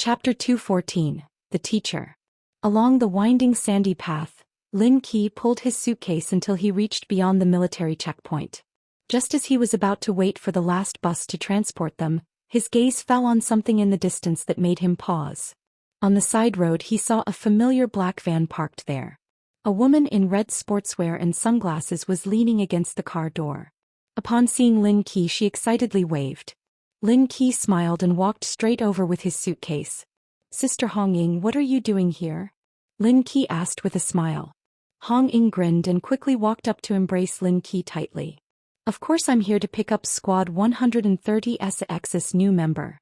Chapter 214, The Teacher. Along the winding sandy path, Lin Qi pulled his suitcase until he reached beyond the military checkpoint. Just as he was about to wait for the last bus to transport them, his gaze fell on something in the distance that made him pause. On the side road he saw a familiar black van parked there. A woman in red sportswear and sunglasses was leaning against the car door. Upon seeing Lin Qi, she excitedly waved. Lin Qi smiled and walked straight over with his suitcase. "Sister Hong Ying, what are you doing here?" Lin Qi asked with a smile. Hong Ying grinned and quickly walked up to embrace Lin Qi tightly. "Of course I'm here to pick up Squad 130's new member."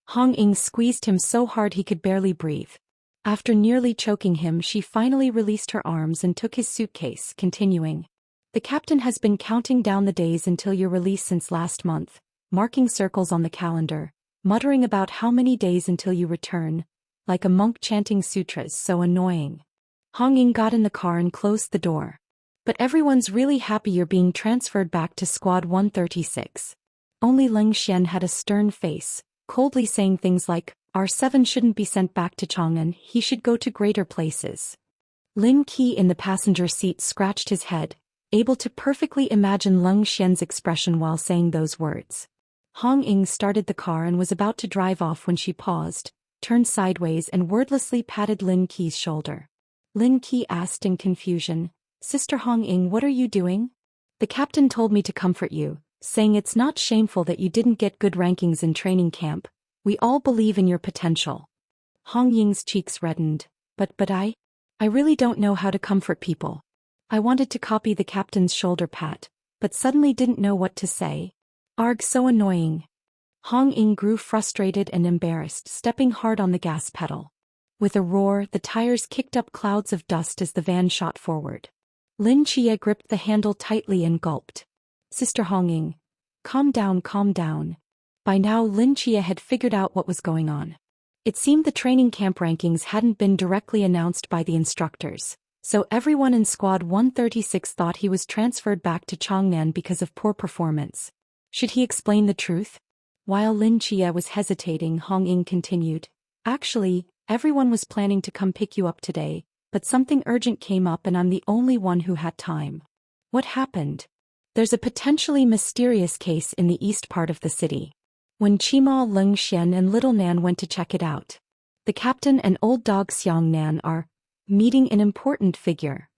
Hong Ying squeezed him so hard he could barely breathe. After nearly choking him, she finally released her arms and took his suitcase, continuing. "The captain has been counting down the days until your release since last month, marking circles on the calendar, muttering about how many days until you return, like a monk chanting sutras. So annoying." Hong Ying got in the car and closed the door. "But everyone's really happy you're being transferred back to Squad 136. Only Leng Xian had a stern face, coldly saying things like, "R7 shouldn't be sent back to Chang'an, he should go to greater places." Lin Qi in the passenger seat scratched his head, able to perfectly imagine Leng Xian's expression while saying those words. Hong Ying started the car and was about to drive off when she paused, turned sideways and wordlessly patted Lin Qi's shoulder. Lin Qi asked in confusion, "Sister Hong Ying, what are you doing?" "The captain told me to comfort you, saying it's not shameful that you didn't get good rankings in training camp. We all believe in your potential." Hong Ying's cheeks reddened. But I really don't know how to comfort people. I wanted to copy the captain's shoulder pat, but suddenly didn't know what to say. Arg, so annoying." Hong Ying grew frustrated and embarrassed, stepping hard on the gas pedal. With a roar, the tires kicked up clouds of dust as the van shot forward. Lin Qi gripped the handle tightly and gulped. "Sister Hong Ying, calm down, calm down." By now Lin Qi had figured out what was going on. It seemed the training camp rankings hadn't been directly announced by the instructors, so everyone in Squad 136 thought he was transferred back to Chang'an because of poor performance. Should he explain the truth? While Lin Qi was hesitating, Hong Ying continued. "Actually, everyone was planning to come pick you up today, but something urgent came up and I'm the only one who had time." "What happened?" "There's a potentially mysterious case in the east part of the city." When Qima, Leng Xian and Little Nan went to check it out, the captain and old dog Xiang Nan are meeting an important figure.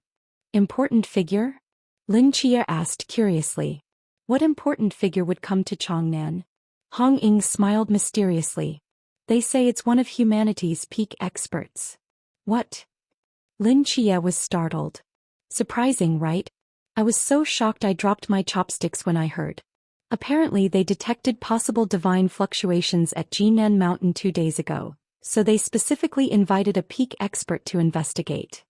"Important figure?" Lin Qi asked curiously. "What important figure would come to Chang'an?" Hong Ying smiled mysteriously. "They say it's one of humanity's peak experts." "What?" Lin Qi was startled. "Surprising, right? I was so shocked I dropped my chopsticks when I heard. Apparently they detected possible divine fluctuations at Jinan Mountain 2 days ago, so they specifically invited a peak expert to investigate.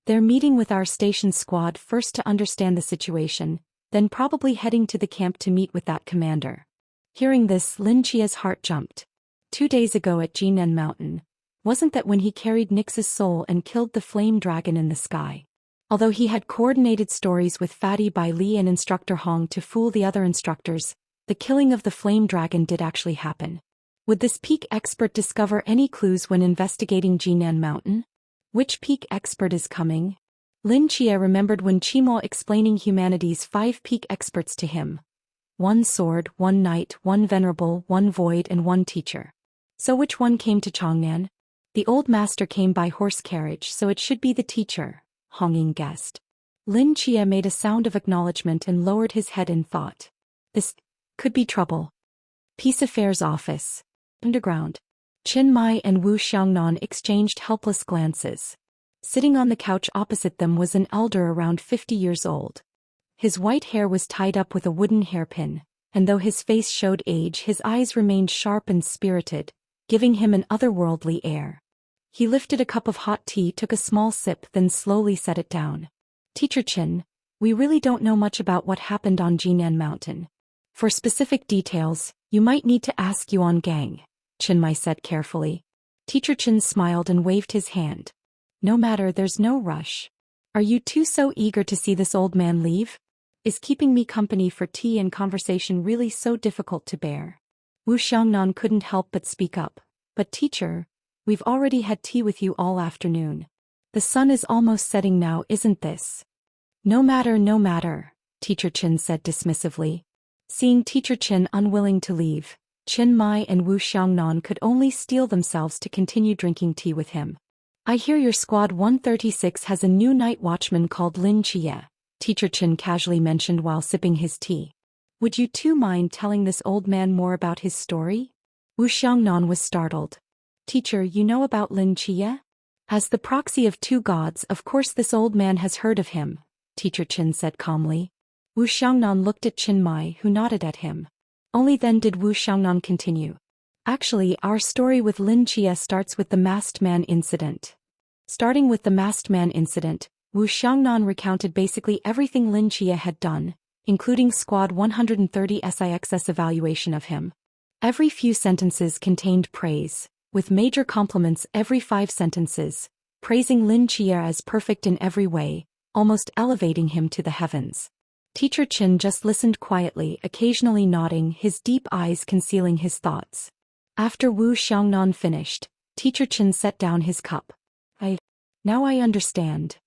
They're meeting with our station squad first to understand the situation, then probably heading to the camp to meet with that commander." Hearing this, Lin Qi's heart jumped. 2 days ago at Jinan Mountain, wasn't that when he carried Nix's soul and killed the flame dragon in the sky? Although he had coordinated stories with Fatty Bai Li and Instructor Hong to fool the other instructors, the killing of the flame dragon did actually happen. Would this peak expert discover any clues when investigating Jinan Mountain? Which peak expert is coming? Lin Qi remembered when Qimo explaining humanity's 5 peak experts to him. 1 sword, 1 knight, 1 venerable, 1 void and 1 teacher. So which one came to Chang'an? The old master came by horse carriage, so it should be the teacher, Hong Ying guessed. Lin Qi made a sound of acknowledgement and lowered his head in thought. This could be trouble. Peace Affairs Office. Underground. Qin Mai and Wu Xiangnan exchanged helpless glances. Sitting on the couch opposite them was an elder around 50 years old. His white hair was tied up with a wooden hairpin, and though his face showed age, his eyes remained sharp and spirited, giving him an otherworldly air. He lifted a cup of hot tea, took a small sip, then slowly set it down. "Teacher Qin, we really don't know much about what happened on Jinan Mountain. For specific details, you might need to ask Yuan Gang," Qin Mai said carefully. Teacher Qin smiled and waved his hand. "No matter, there's no rush. Are you two so eager to see this old man leave? Is keeping me company for tea and conversation really so difficult to bear?" Wu Xiangnan couldn't help but speak up. "But teacher, We've already had tea with you all afternoon. The sun is almost setting now, isn't this? No matter, no matter, Teacher Chin said dismissively. Seeing Teacher Chin unwilling to leave, Chin Mai and Wu Xiangnan could only steel themselves to continue drinking tea with him. I hear your squad 136 has a new night watchman called Lin Chia, Teacher Chin casually mentioned while sipping his tea. Would you two mind telling this old man more about his story? Wu Xiangnan was startled. Teacher, you know about Lin Chia? As the proxy of two gods, of course this old man has heard of him, Teacher Chin said calmly. Wu Xiangnan looked at Chin Mai, who nodded at him. Only then did Wu Xiangnan continue. Actually, our story with Lin Chia starts with the masked man incident. Starting with the masked man incident, Wu Xiangnan recounted basically everything Lin Chia had done, including Squad 130 SIX's evaluation of him. Every few sentences contained praise, with major compliments every 5 sentences, praising Lin Chia as perfect in every way, almost elevating him to the heavens. Teacher Chin just listened quietly, occasionally nodding, his deep eyes concealing his thoughts. After Wu Xiangnan finished, Teacher Chin set down his cup. Now I understand.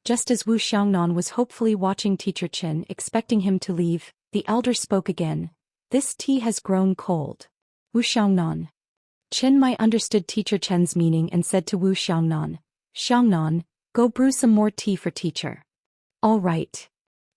Just as Wu Xiangnan was hopefully watching Teacher Chin, expecting him to leave, the elder spoke again. This tea has grown cold. Wu Xiangnan. Chin Mai understood Teacher Chen's meaning and said to Wu Xiangnan, Xiangnan, go brew some more tea for teacher. All right.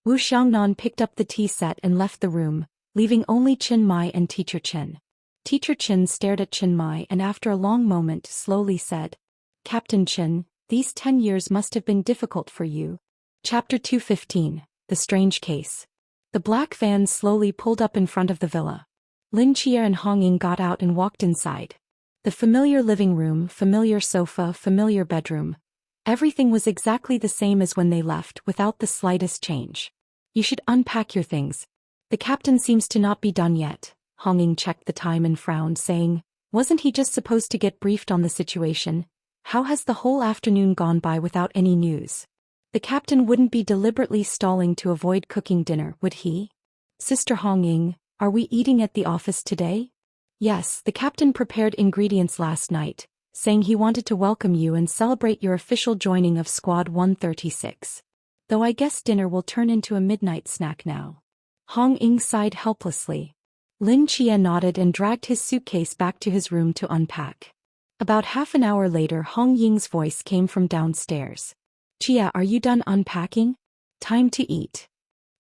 Wu Xiangnan picked up the tea set and left the room, leaving only Chin Mai and Teacher Chin. Teacher Chin stared at Chin Mai and after a long moment slowly said, Captain Chin, these 10 years must have been difficult for you. Chapter 215, The Strange Case. The black van slowly pulled up in front of the villa. Lin Chia and Hong Ying got out and walked inside. The familiar living room, familiar sofa, familiar bedroom. Everything was exactly the same as when they left, without the slightest change. You should unpack your things. The captain seems to not be done yet. Hong Ying checked the time and frowned, saying, wasn't he just supposed to get briefed on the situation? How has the whole afternoon gone by without any news? The captain wouldn't be deliberately stalling to avoid cooking dinner, would he? Sister Hong Ying, are we eating at the office today? Yes, the captain prepared ingredients last night, saying he wanted to welcome you and celebrate your official joining of Squad 136. Though I guess dinner will turn into a midnight snack now. Hong Ying sighed helplessly. Lin Chia nodded and dragged his suitcase back to his room to unpack. About half an hour later, Hong Ying's voice came from downstairs. Chia, are you done unpacking? Time to eat.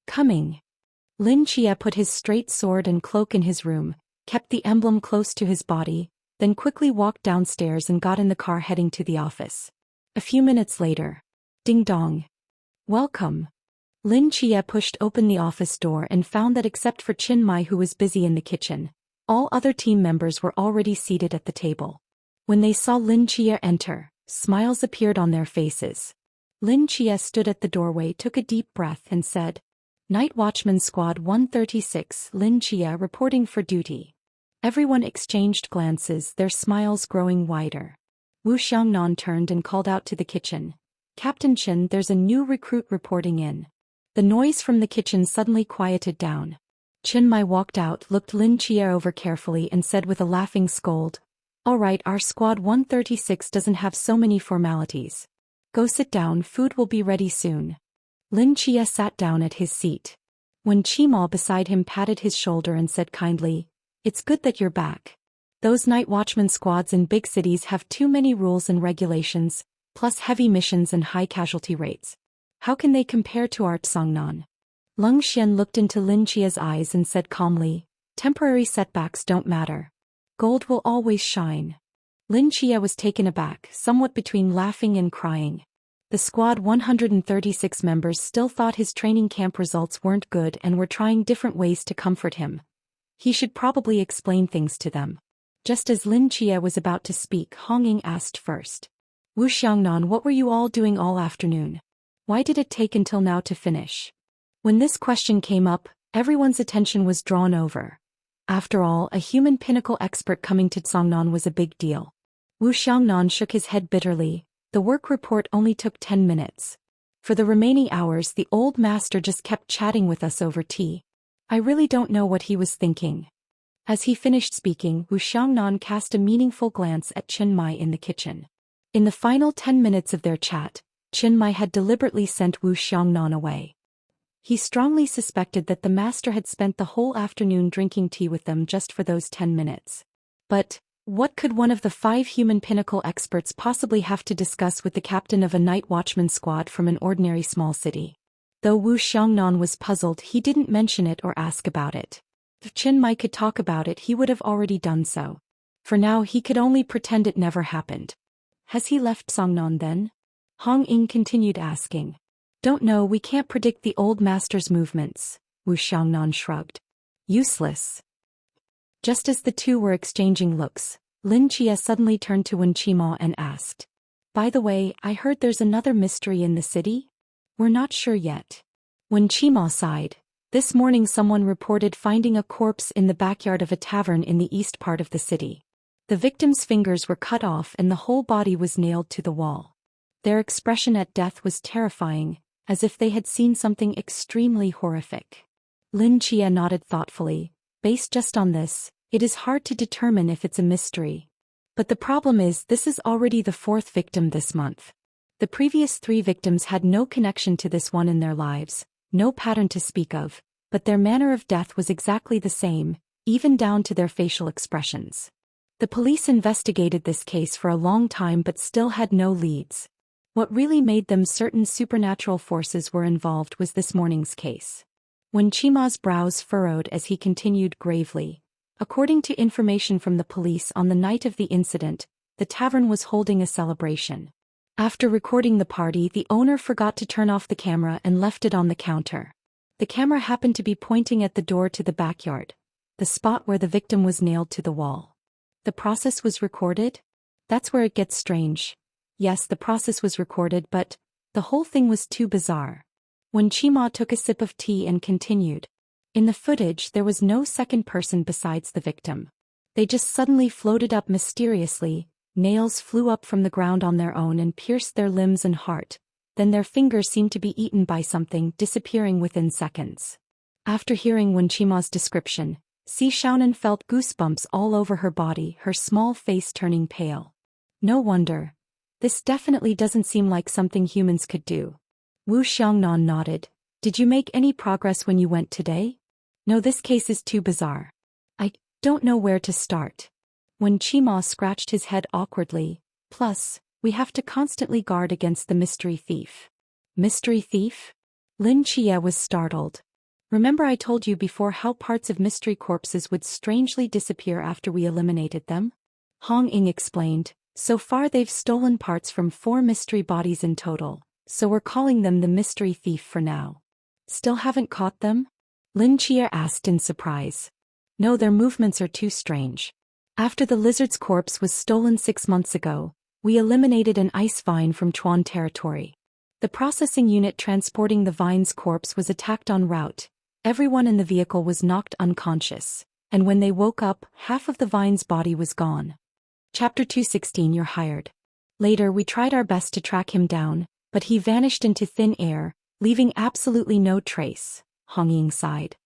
Coming. Lin Chia put his straight sword and cloak in his room, kept the emblem close to his body, then quickly walked downstairs and got in the car heading to the office. A few minutes later. Ding dong. Welcome. Lin Chia pushed open the office door and found that except for Chin Mai, who was busy in the kitchen, all other team members were already seated at the table. When they saw Lin Chia enter, smiles appeared on their faces. Lin Chia stood at the doorway, took a deep breath and said, Night Watchman Squad 136, Lin Chia reporting for duty. Everyone exchanged glances, their smiles growing wider. Wu Xiangnan turned and called out to the kitchen. Captain Chin, there's a new recruit reporting in. The noise from the kitchen suddenly quieted down. Chin Mai walked out, looked Lin Chia over carefully and said with a laughing scold, All right, our Squad 136 doesn't have so many formalities. Go sit down, food will be ready soon. Lin Chia sat down at his seat. When Chimal beside him patted his shoulder and said kindly, It's good that you're back. Those night watchman squads in big cities have too many rules and regulations, plus heavy missions and high casualty rates. How can they compare to our Tsangnan? Lung Xian looked into Lin Chia's eyes and said calmly, Temporary setbacks don't matter. Gold will always shine. Lin Chia was taken aback, somewhat between laughing and crying. The Squad 136 members still thought his training camp results weren't good and were trying different ways to comfort him. He should probably explain things to them. Just as Lin Chia was about to speak, Hong Ying asked first. Wu Xiangnan, what were you all doing all afternoon? Why did it take until now to finish? When this question came up, everyone's attention was drawn over. After all, a human pinnacle expert coming to Tsangnan was a big deal. Wu Xiangnan shook his head bitterly. The work report only took 10 minutes. For the remaining hours, the old master just kept chatting with us over tea. I really don't know what he was thinking. As he finished speaking, Wu Xiangnan cast a meaningful glance at Chen Mai in the kitchen. In the final 10 minutes of their chat, Chen Mai had deliberately sent Wu Xiangnan away. He strongly suspected that the master had spent the whole afternoon drinking tea with them just for those 10 minutes. But what could one of the 5 human pinnacle experts possibly have to discuss with the captain of a night watchman squad from an ordinary small city? Though Wu Xiangnan was puzzled, he didn't mention it or ask about it. If Chen Mai could talk about it, he would have already done so. For now, he could only pretend it never happened. Has he left Songnan then? Hong Ying continued asking. Don't know, we can't predict the old master's movements, Wu Xiangnan shrugged. Useless. Just as the two were exchanging looks, Lin Chia suddenly turned to Wen Qimo and asked. By the way, I heard there's another mystery in the city? We're not sure yet. Wen Qimo sighed. This morning someone reported finding a corpse in the backyard of a tavern in the east part of the city. The victim's fingers were cut off and the whole body was nailed to the wall. Their expression at death was terrifying, as if they had seen something extremely horrific. Lin Chia nodded thoughtfully. Based just on this, it is hard to determine if it's a mystery. But the problem is this is already the 4th victim this month. The previous 3 victims had no connection to this one in their lives, no pattern to speak of, but their manner of death was exactly the same, even down to their facial expressions. The police investigated this case for a long time but still had no leads. What really made them certain supernatural forces were involved was this morning's case. When Chima's brows furrowed as he continued gravely, according to information from the police on the night of the incident, the tavern was holding a celebration. After recording the party, the owner forgot to turn off the camera and left it on the counter. The camera happened to be pointing at the door to the backyard, the spot where the victim was nailed to the wall. The process was recorded? That's where it gets strange. Yes, the process was recorded, but the whole thing was too bizarre. When Qima took a sip of tea and continued. In the footage there was no second person besides the victim. They just suddenly floated up mysteriously, nails flew up from the ground on their own and pierced their limbs and heart, then their fingers seemed to be eaten by something, disappearing within seconds. After hearing Wen Qima's description, Si Xiaonan felt goosebumps all over her body, her small face turning pale. No wonder. This definitely doesn't seem like something humans could do. Wu Xiangnan nodded. Did you make any progress when you went today? No, this case is too bizarre. I don't know where to start. When Qima scratched his head awkwardly. Plus, we have to constantly guard against the mystery thief. Mystery thief? Lin Chia was startled. Remember I told you before how parts of mystery corpses would strangely disappear after we eliminated them? Hong Ying explained. So far they've stolen parts from 4 mystery bodies in total, so we're calling them the mystery thief for now. Still haven't caught them? Lin Chia asked in surprise. No, their movements are too strange. After the lizard's corpse was stolen 6 months ago, we eliminated an ice vine from Chuan territory. The processing unit transporting the vine's corpse was attacked en route. Everyone in the vehicle was knocked unconscious, and when they woke up, half of the vine's body was gone. Chapter 216. You're hired. Later we tried our best to track him down, but he vanished into thin air, leaving absolutely no trace, Hong Ying sighed.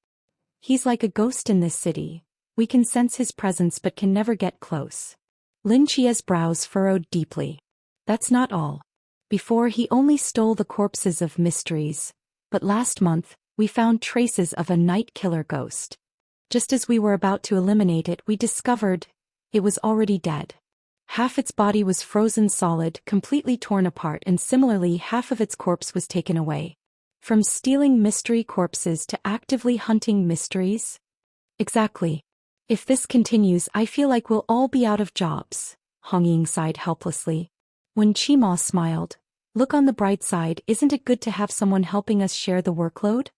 He's like a ghost in this city. We can sense his presence but can never get close. Lin Chia's brows furrowed deeply. That's not all. Before he only stole the corpses of mysteries, but last month, we found traces of a night killer ghost. Just as we were about to eliminate it, we discovered it was already dead. Half its body was frozen solid, completely torn apart, and similarly half of its corpse was taken away. From stealing mystery corpses to actively hunting mysteries? Exactly. If this continues, I feel like we'll all be out of jobs, Hong Ying sighed helplessly. When Qima smiled, look on the bright side, isn't it good to have someone helping us share the workload?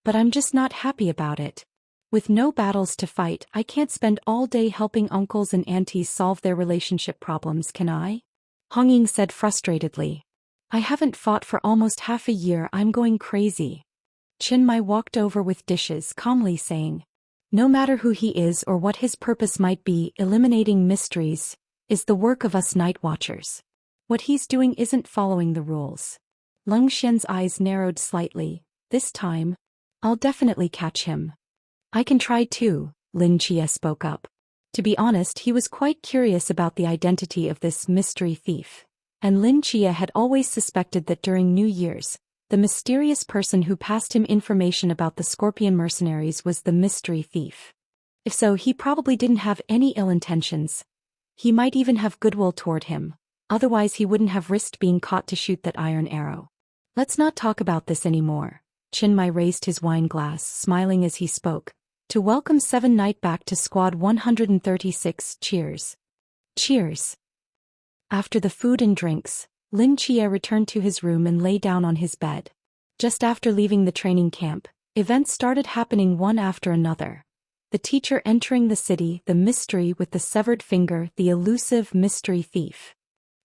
But I'm just not happy about it. With no battles to fight, I can't spend all day helping uncles and aunties solve their relationship problems, can I? Hong Ying said frustratedly. I haven't fought for almost half a year, I'm going crazy. Chen Mai walked over with dishes, calmly saying, no matter who he is or what his purpose might be, eliminating mysteries is the work of us night watchers. What he's doing isn't following the rules. Lung Xian's eyes narrowed slightly. This time, I'll definitely catch him. I can try too, Lin Chia spoke up. To be honest, he was quite curious about the identity of this mystery thief. And Lin Chia had always suspected that during New Year's, the mysterious person who passed him information about the Scorpion mercenaries was the mystery thief. If so, he probably didn't have any ill intentions. He might even have goodwill toward him. Otherwise he wouldn't have risked being caught to shoot that iron arrow. Let's not talk about this anymore. Chin Mai raised his wine glass, smiling as he spoke. To welcome Seven Knight back to Squad 136, cheers. Cheers. After the food and drinks, Lin Chia returned to his room and lay down on his bed. Just after leaving the training camp, events started happening one after another. The teacher entering the city, the mystery with the severed finger, the elusive mystery thief.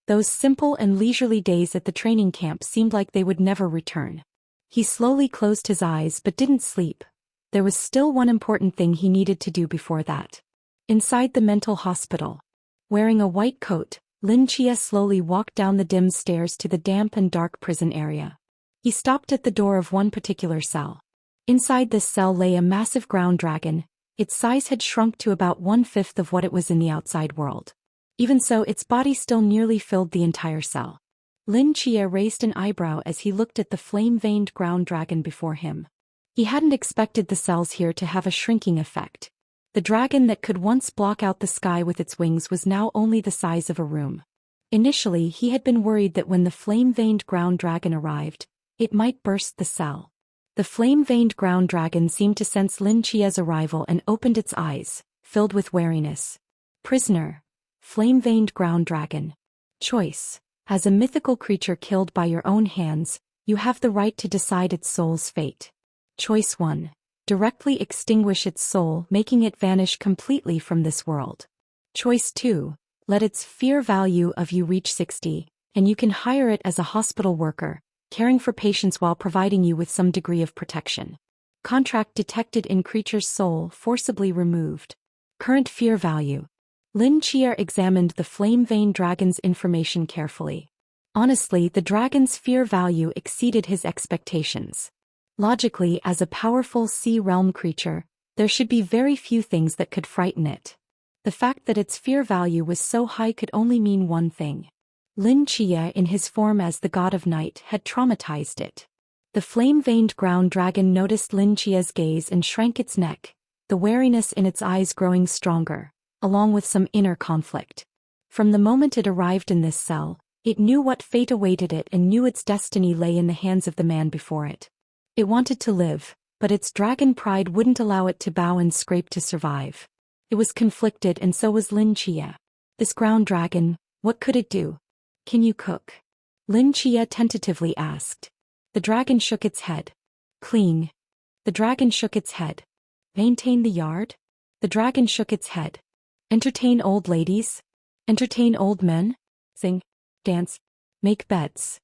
Those simple and leisurely days at the training camp seemed like they would never return. He slowly closed his eyes but didn't sleep. There was still one important thing he needed to do before that. Inside the mental hospital. Wearing a white coat, Lin Chia slowly walked down the dim stairs to the damp and dark prison area. He stopped at the door of one particular cell. Inside this cell lay a massive ground dragon. Its size had shrunk to about 1/5 of what it was in the outside world. Even so, its body still nearly filled the entire cell. Lin Chia raised an eyebrow as he looked at the flame-veined ground dragon before him. He hadn't expected the cells here to have a shrinking effect. The dragon that could once block out the sky with its wings was now only the size of a room. Initially, he had been worried that when the flame-veined ground dragon arrived, it might burst the cell. The flame-veined ground dragon seemed to sense Lin Chia's arrival and opened its eyes, filled with wariness. Prisoner. Flame-veined ground dragon. Choice. As a mythical creature killed by your own hands, you have the right to decide its soul's fate. Choice 1. Directly extinguish its soul, making it vanish completely from this world. Choice 2. Let its fear value of you reach 60, and you can hire it as a hospital worker, caring for patients while providing you with some degree of protection. Contract detected in creature's soul forcibly removed. Current fear value. Lin Chia examined the flame-veined dragon's information carefully. Honestly, the dragon's fear value exceeded his expectations. Logically, as a powerful sea realm creature, there should be very few things that could frighten it. The fact that its fear value was so high could only mean one thing. Lin Chia, in his form as the god of night, had traumatized it. The flame-veined ground dragon noticed Lin Chia's gaze and shrank its neck, the wariness in its eyes growing stronger, along with some inner conflict. From the moment it arrived in this cell, it knew what fate awaited it and knew its destiny lay in the hands of the man before it. It wanted to live, but its dragon pride wouldn't allow it to bow and scrape to survive. It was conflicted, and so was Lin Chia. This ground dragon, what could it do? Can you cook? Lin Chia tentatively asked. The dragon shook its head. Clean. The dragon shook its head. Maintain the yard? The dragon shook its head. Entertain old ladies? Entertain old men? Sing? Dance? Make beds?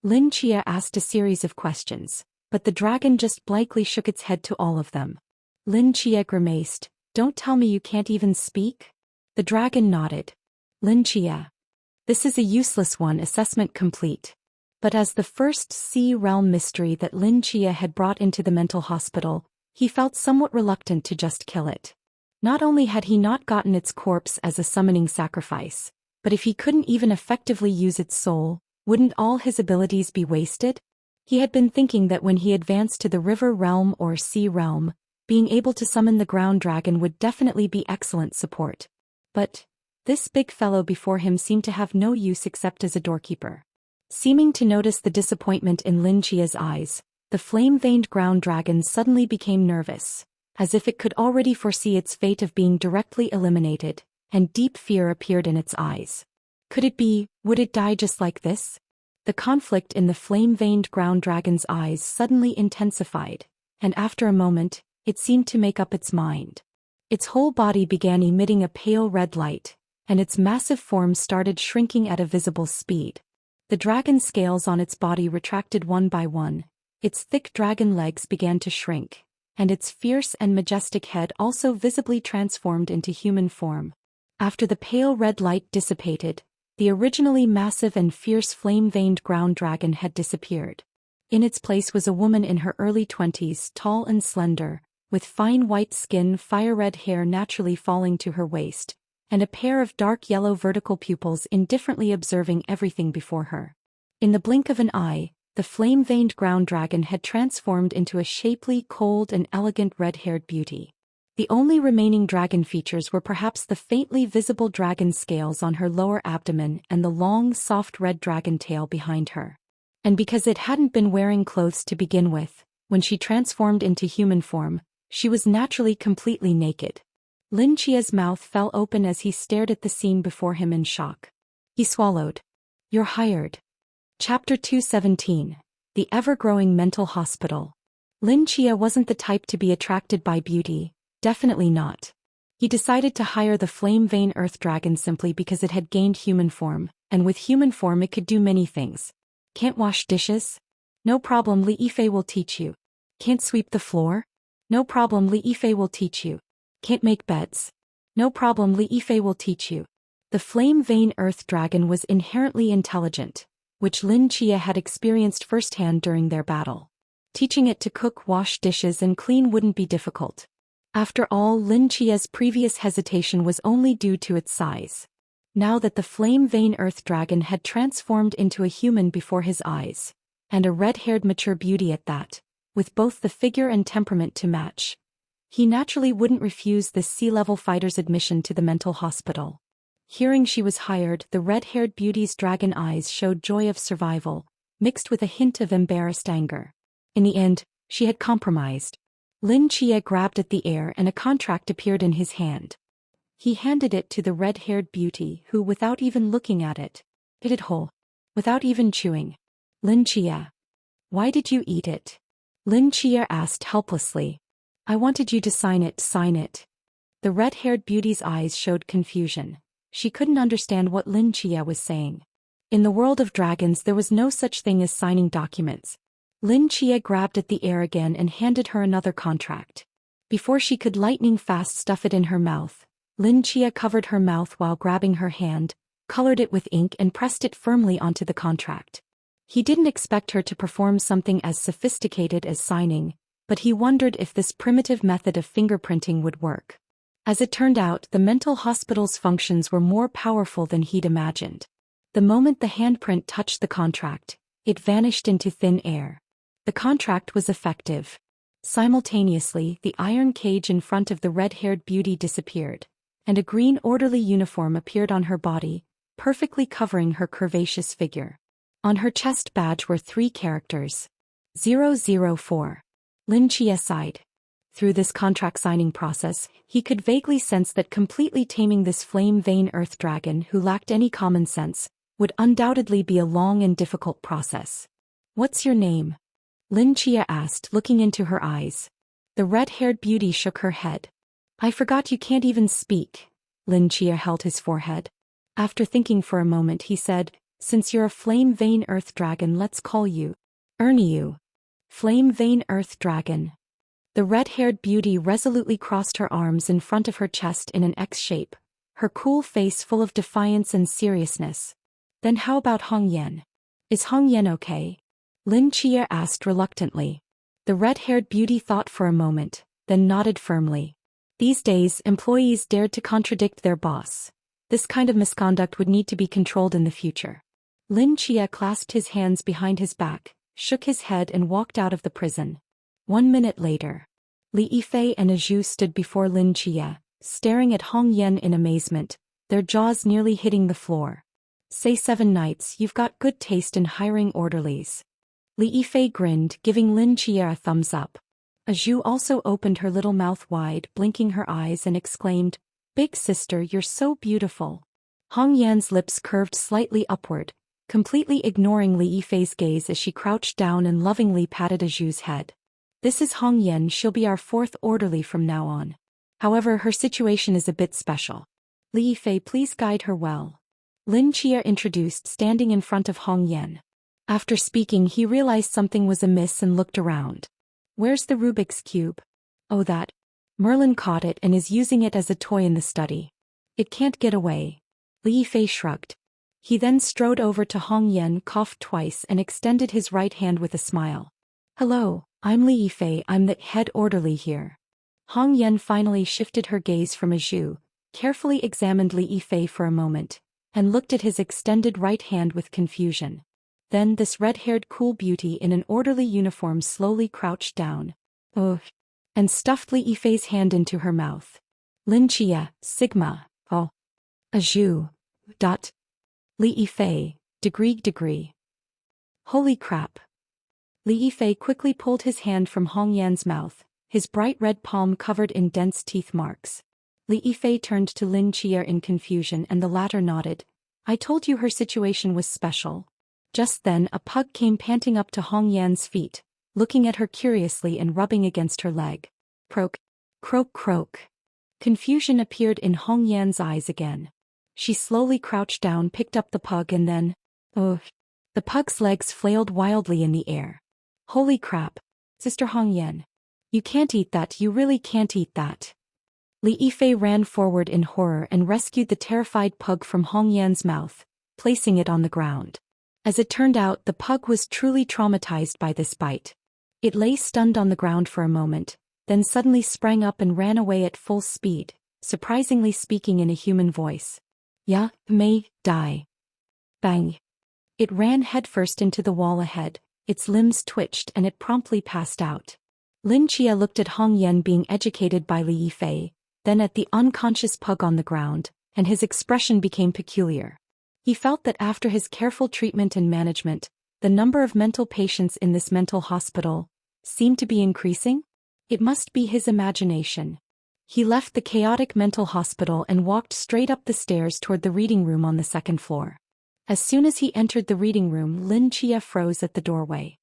Lin Chia asked a series of questions, but the dragon just blankly shook its head to all of them. Lin Chia grimaced. Don't tell me you can't even speak? The dragon nodded. Lin Chia. This is a useless one. Assessment complete. But as the first sea realm mystery that Lin Chia had brought into the mental hospital, he felt somewhat reluctant to just kill it. Not only had he not gotten its corpse as a summoning sacrifice, but if he couldn't even effectively use its soul, wouldn't all his abilities be wasted? He had been thinking that when he advanced to the river realm or sea realm, being able to summon the ground dragon would definitely be excellent support. But this big fellow before him seemed to have no use except as a doorkeeper. Seeming to notice the disappointment in Lin Chia's eyes, the flame-veined ground dragon suddenly became nervous, as if it could already foresee its fate of being directly eliminated, and deep fear appeared in its eyes. Could it be, would it die just like this? The conflict in the flame-veined ground dragon's eyes suddenly intensified, and after a moment, it seemed to make up its mind. Its whole body began emitting a pale red light, and its massive form started shrinking at a visible speed. The dragon scales on its body retracted one by one, its thick dragon legs began to shrink, and its fierce and majestic head also visibly transformed into human form. After the pale red light dissipated, the originally massive and fierce flame-veined ground dragon had disappeared. In its place was a woman in her early 20s, tall and slender, with fine white skin, fire-red hair naturally falling to her waist, and a pair of dark yellow vertical pupils indifferently observing everything before her. In the blink of an eye, the flame-veined ground dragon had transformed into a shapely, cold and elegant red-haired beauty. The only remaining dragon features were perhaps the faintly visible dragon scales on her lower abdomen and the long, soft red dragon tail behind her. And because it hadn't been wearing clothes to begin with, when she transformed into human form, she was naturally completely naked. Lin Chia's mouth fell open as he stared at the scene before him in shock. He swallowed. "You're hired." Chapter 217. The Ever-Growing Mental Hospital. Lin Chia wasn't the type to be attracted by beauty, definitely not. He decided to hire the flame-vein earth dragon simply because it had gained human form, and with human form it could do many things. Can't wash dishes? No problem, Li Yifei will teach you. Can't sweep the floor? No problem, Li Yifei will teach you. Can't make beds? No problem, Li Yifei will teach you. The flame-vein earth dragon was inherently intelligent, which Lin Chia had experienced firsthand during their battle. Teaching it to cook, wash dishes and clean wouldn't be difficult. After all, Lin Chia's previous hesitation was only due to its size. Now that the flame-vein earth dragon had transformed into a human before his eyes, and a red-haired mature beauty at that, with both the figure and temperament to match, he naturally wouldn't refuse this sea-level fighter's admission to the mental hospital. Hearing she was hired, the red-haired beauty's dragon eyes showed joy of survival, mixed with a hint of embarrassed anger. In the end, she had compromised. Lin Chia grabbed at the air and a contract appeared in his hand. He handed it to the red-haired beauty who, without even looking at it, ate it whole. Without even chewing. "Lin Chia. Why did you eat it?" Lin Chia asked helplessly. "I wanted you to sign it, sign it." The red-haired beauty's eyes showed confusion. She couldn't understand what Lin Chia was saying. In the world of dragons there was no such thing as signing documents. Lin Chia grabbed at the air again and handed her another contract. Before she could lightning-fast stuff it in her mouth, Lin Chia covered her mouth while grabbing her hand, colored it with ink and pressed it firmly onto the contract. He didn't expect her to perform something as sophisticated as signing, but he wondered if this primitive method of fingerprinting would work. As it turned out, the mental hospital's functions were more powerful than he'd imagined. The moment the handprint touched the contract, it vanished into thin air. The contract was effective. Simultaneously, the iron cage in front of the red-haired beauty disappeared, and a green orderly uniform appeared on her body, perfectly covering her curvaceous figure. On her chest badge were 3 characters. 004. Lin Chia sighed. Through this contract signing process, he could vaguely sense that completely taming this flame-vein earth dragon who lacked any common sense would undoubtedly be a long and difficult process. "What's your name?" Lin Chia asked, looking into her eyes. The red-haired beauty shook her head. "I forgot you can't even speak." Lin Chia held his forehead. After thinking for a moment he said, "Since you're a flame-vein earth dragon, let's call you Erniu." Flame-vein earth dragon. The red-haired beauty resolutely crossed her arms in front of her chest in an X shape, her cool face full of defiance and seriousness. "Then how about Hong Yan? Is Hong Yan okay?" Lin Chia asked reluctantly. The red-haired beauty thought for a moment, then nodded firmly. These days, employees dared to contradict their boss. This kind of misconduct would need to be controlled in the future. Lin Chia clasped his hands behind his back, shook his head and walked out of the prison. 1 minute later, Li Yifei and Zhu stood before Lin Chia, staring at Hong Yan in amazement, their jaws nearly hitting the floor. "Say 7 nights, you've got good taste in hiring orderlies." Li Yifei grinned, giving Lin Chia a thumbs up. Zhu also opened her little mouth wide, blinking her eyes and exclaimed, "Big sister, you're so beautiful." Hong Yan's lips curved slightly upward, completely ignoring Li Yifei's gaze as she crouched down and lovingly patted Zhu's head. "This is Hong Yan, she'll be our 4th orderly from now on. However, her situation is a bit special. Li Yifei, please guide her well." Lin Chia introduced, standing in front of Hong Yan. After speaking, he realized something was amiss and looked around. "Where's the Rubik's Cube?" "Oh, that. Merlin caught it and is using it as a toy in the study. It can't get away." Li Yifei shrugged. He then strode over to Hong Yan, coughed twice and extended his right hand with a smile. "Hello, I'm Li Yifei, I'm the head orderly here." Hong Yen finally shifted her gaze from Zhu, carefully examined Li Yifei for a moment, and looked at his extended right hand with confusion. Then this red-haired cool beauty in an orderly uniform slowly crouched down. Oh! And stuffed Li Yifei's hand into her mouth. Lin Chia, Sigma, oh. Zhu. Dot. Li Yifei, degree. Holy crap. Li Yifei quickly pulled his hand from Hong Yan's mouth, his bright red palm covered in dense teeth marks. Li Yifei turned to Lin Chia in confusion and the latter nodded. I told you her situation was special. Just then a pug came panting up to Hong Yan's feet, looking at her curiously and rubbing against her leg. Croak. Croak croak. Confusion appeared in Hong Yan's eyes again. She slowly crouched down, picked up the pug and then... oh! The pug's legs flailed wildly in the air. Holy crap! Sister Hong Yan. You can't eat that, you really can't eat that. Li Yifei ran forward in horror and rescued the terrified pug from Hong Yan's mouth, placing it on the ground. As it turned out, the pug was truly traumatized by this bite. It lay stunned on the ground for a moment, then suddenly sprang up and ran away at full speed, surprisingly speaking in a human voice. Ya, may, die. Bang. It ran headfirst into the wall ahead, its limbs twitched and it promptly passed out. Lin Chia looked at Hong Yan being educated by Li Yifei, then at the unconscious pug on the ground, and his expression became peculiar. He felt that after his careful treatment and management, the number of mental patients in this mental hospital seemed to be increasing. It must be his imagination. He left the chaotic mental hospital and walked straight up the stairs toward the reading room on the second floor. As soon as he entered the reading room, Lin Chia froze at the doorway.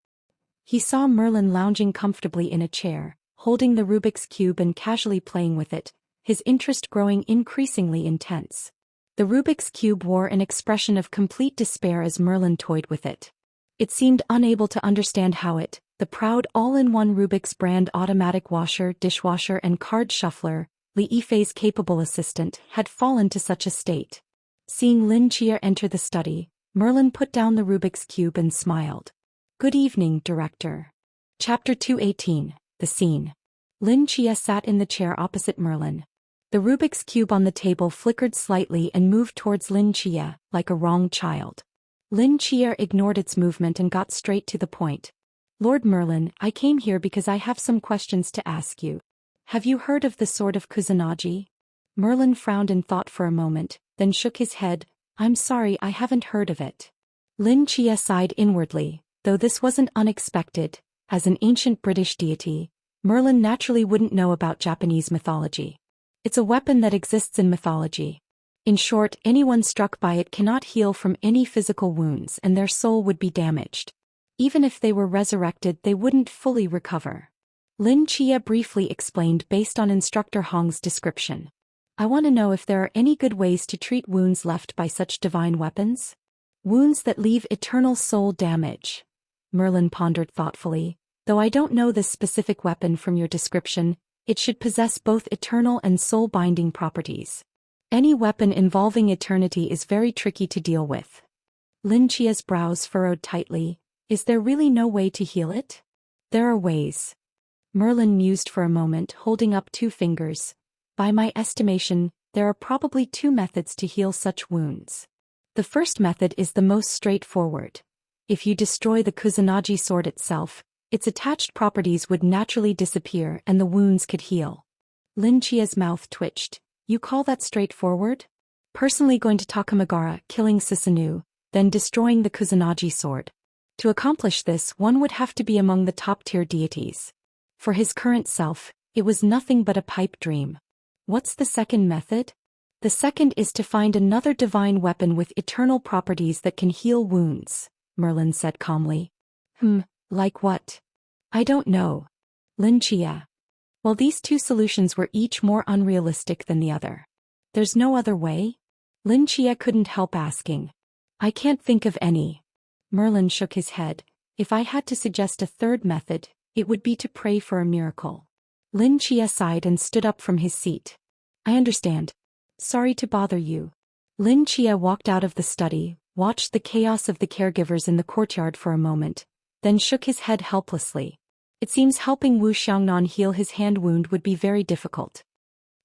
He saw Merlin lounging comfortably in a chair, holding the Rubik's Cube and casually playing with it, his interest growing increasingly intense. The Rubik's Cube wore an expression of complete despair as Merlin toyed with it. It seemed unable to understand how it, the proud all-in-one Rubik's brand automatic washer, dishwasher and card shuffler, Li Yifei's capable assistant, had fallen to such a state. Seeing Lin Chia enter the study, Merlin put down the Rubik's Cube and smiled. Good evening, Director. Chapter 218, The Scene. Lin Chia sat in the chair opposite Merlin. The Rubik's Cube on the table flickered slightly and moved towards Lin Chia, like a wronged child. Lin Chia ignored its movement and got straight to the point. Lord Merlin, I came here because I have some questions to ask you. Have you heard of the Sword of Kusanagi? Merlin frowned in thought for a moment, then shook his head. I'm sorry, I haven't heard of it. Lin Chia sighed inwardly, though this wasn't unexpected. As an ancient British deity, Merlin naturally wouldn't know about Japanese mythology. It's a weapon that exists in mythology. In short, anyone struck by it cannot heal from any physical wounds and their soul would be damaged. Even if they were resurrected, they wouldn't fully recover. Lin Chia briefly explained based on Instructor Hong's description. I want to know if there are any good ways to treat wounds left by such divine weapons? Wounds that leave eternal soul damage. Merlin pondered thoughtfully. Though I don't know this specific weapon from your description, it should possess both eternal and soul-binding properties. Any weapon involving eternity is very tricky to deal with. Lin Chia's brows furrowed tightly. Is there really no way to heal it? There are ways. Merlin mused for a moment, holding up 2 fingers. By my estimation, there are probably 2 methods to heal such wounds. The first method is the most straightforward. If you destroy the Kusanagi sword itself, its attached properties would naturally disappear and the wounds could heal. Lin Chia's mouth twitched. You call that straightforward? Personally going to Takamagara, killing Susanoo, then destroying the Kusanagi sword. To accomplish this, one would have to be among the top-tier deities. For his current self, it was nothing but a pipe dream. What's the second method? The second is to find another divine weapon with eternal properties that can heal wounds, Merlin said calmly. Like what? I don't know. Lin Chia. Well, these 2 solutions were each more unrealistic than the other. There's no other way? Lin Chia couldn't help asking. I can't think of any. Merlin shook his head. If I had to suggest a third method, it would be to pray for a miracle. Lin Chia sighed and stood up from his seat. I understand. Sorry to bother you. Lin Chia walked out of the study, watched the chaos of the caregivers in the courtyard for a moment, then shook his head helplessly. It seems helping Wu Xiangnan heal his hand wound would be very difficult.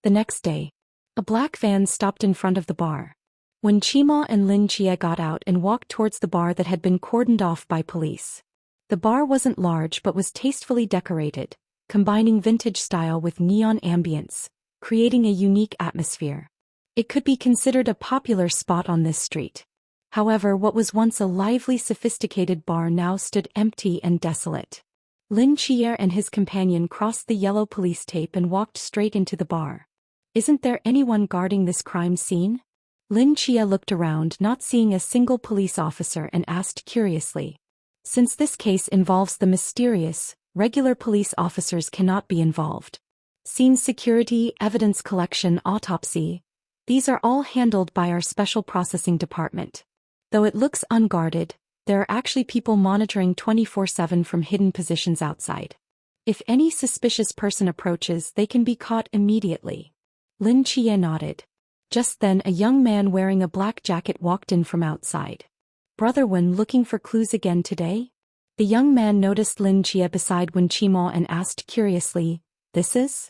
The next day, a black van stopped in front of the bar. When Qima and Lin Chia got out and walked towards the bar that had been cordoned off by police. The bar wasn't large but was tastefully decorated, combining vintage style with neon ambience, creating a unique atmosphere. It could be considered a popular spot on this street. However, what was once a lively, sophisticated bar now stood empty and desolate. Lin Chia and his companion crossed the yellow police tape and walked straight into the bar. Isn't there anyone guarding this crime scene? Lin Chia looked around, not seeing a single police officer, and asked curiously. Since this case involves the mysterious, regular police officers cannot be involved. Scene security, evidence collection, autopsy. These are all handled by our special processing department. Though it looks unguarded, there are actually people monitoring 24/7 from hidden positions outside. If any suspicious person approaches, they can be caught immediately. Lin Chia nodded. Just then a young man wearing a black jacket walked in from outside. Brother Wen, looking for clues again today? The young man noticed Lin Chia beside Wen Qima and asked curiously, "This is?"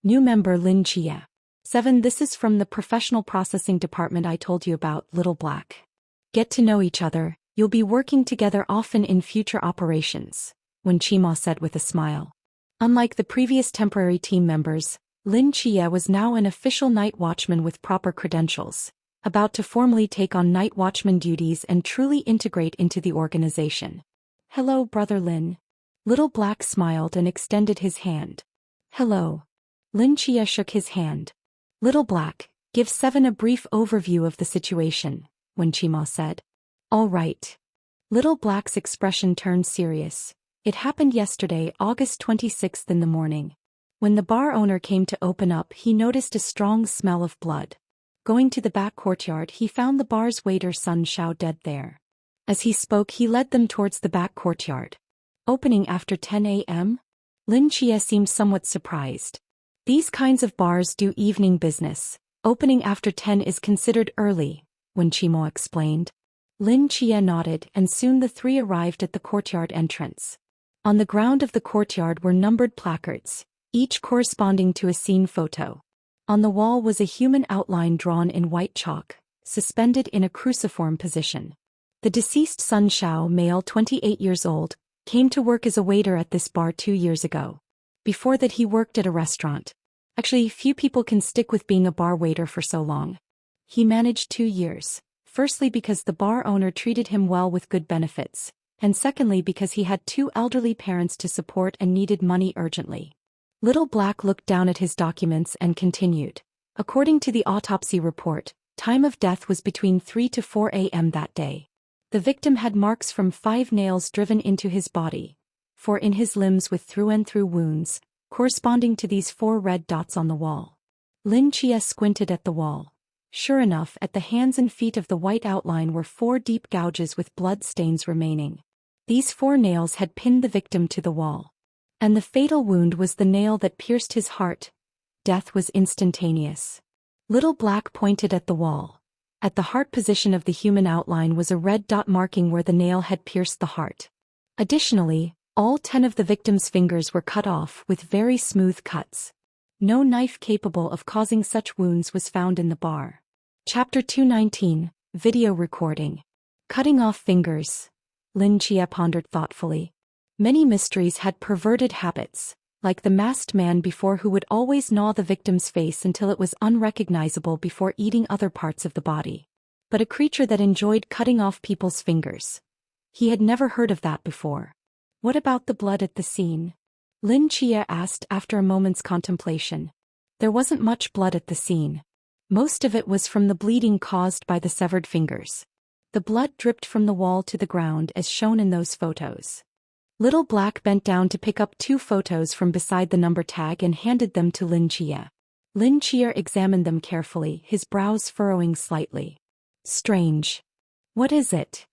New member Lin Chia. 7. This is from the professional processing department I told you about, Little Black. Get to know each other, you'll be working together often in future operations, Wen Qima said with a smile. Unlike the previous temporary team members, Lin Chia was now an official night watchman with proper credentials, about to formally take on night watchman duties and truly integrate into the organization. Hello, Brother Lin. Little Black smiled and extended his hand. Hello. Lin Chia shook his hand. Little Black, give 7 a brief overview of the situation, Wen Qima said. All right. Little Black's expression turned serious. It happened yesterday, August 26th in the morning. When the bar owner came to open up, he noticed a strong smell of blood. Going to the back courtyard, he found the bar's waiter Sun Xiao dead there. As he spoke, he led them towards the back courtyard. Opening after 10 a.m.? Lin Chia seemed somewhat surprised. These kinds of bars do evening business. Opening after 10 is considered early, Wen Qima explained. Lin Chia nodded, and soon the three arrived at the courtyard entrance. On the ground of the courtyard were numbered placards, each corresponding to a scene photo. On the wall was a human outline drawn in white chalk, suspended in a cruciform position. The deceased Sun Xiao, male 28 years old, came to work as a waiter at this bar 2 years ago. Before that he worked at a restaurant. Actually, few people can stick with being a bar waiter for so long. He managed 2 years, firstly because the bar owner treated him well with good benefits, and secondly because he had 2 elderly parents to support and needed money urgently. Little Black looked down at his documents and continued. According to the autopsy report, time of death was between 3 to 4 a.m. that day. The victim had marks from 5 nails driven into his body, 4 in his limbs with through-and-through wounds, corresponding to these 4 red dots on the wall. Lin Chia squinted at the wall. Sure enough, at the hands and feet of the white outline were 4 deep gouges with blood stains remaining. These 4 nails had pinned the victim to the wall. And the fatal wound was the nail that pierced his heart. Death was instantaneous. Little Black pointed at the wall. At the heart position of the human outline was a red dot marking where the nail had pierced the heart. Additionally, all 10 of the victim's fingers were cut off with very smooth cuts. No knife capable of causing such wounds was found in the bar. Chapter 219, Video Recording. Cutting off fingers. Lin Chia pondered thoughtfully. Many mysteries had perverted habits, like the masked man before who would always gnaw the victim's face until it was unrecognizable before eating other parts of the body. But a creature that enjoyed cutting off people's fingers. He had never heard of that before. What about the blood at the scene? Lin Chia asked after a moment's contemplation. There wasn't much blood at the scene. Most of it was from the bleeding caused by the severed fingers. The blood dripped from the wall to the ground as shown in those photos. Little Black bent down to pick up 2 photos from beside the number tag and handed them to Lin Chia. Lin Chia examined them carefully, his brows furrowing slightly. Strange. What is it?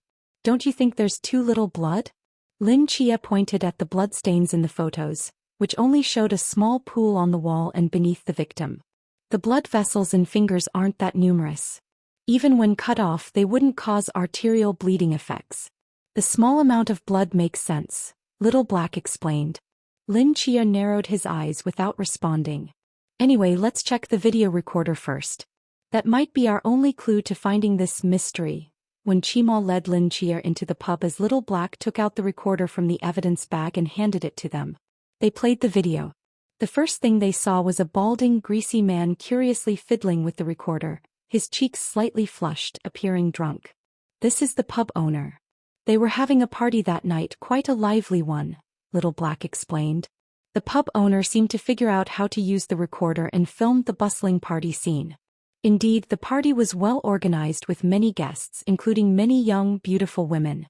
Don't you think there's too little blood? Lin Chia pointed at the bloodstains in the photos, which only showed a small pool on the wall and beneath the victim. The blood vessels in fingers aren't that numerous. Even when cut off, they wouldn't cause arterial bleeding effects. The small amount of blood makes sense, Little Black explained. Lin Chia narrowed his eyes without responding. Anyway, let's check the video recorder first. That might be our only clue to finding this mystery. When Chima led Lin Chia into the pub as Little Black took out the recorder from the evidence bag and handed it to them. They played the video. The first thing they saw was a balding, greasy man curiously fiddling with the recorder, his cheeks slightly flushed, appearing drunk. This is the pub owner. They were having a party that night, quite a lively one, Little Black explained. The pub owner seemed to figure out how to use the recorder and filmed the bustling party scene. Indeed, the party was well organized with many guests, including many young, beautiful women.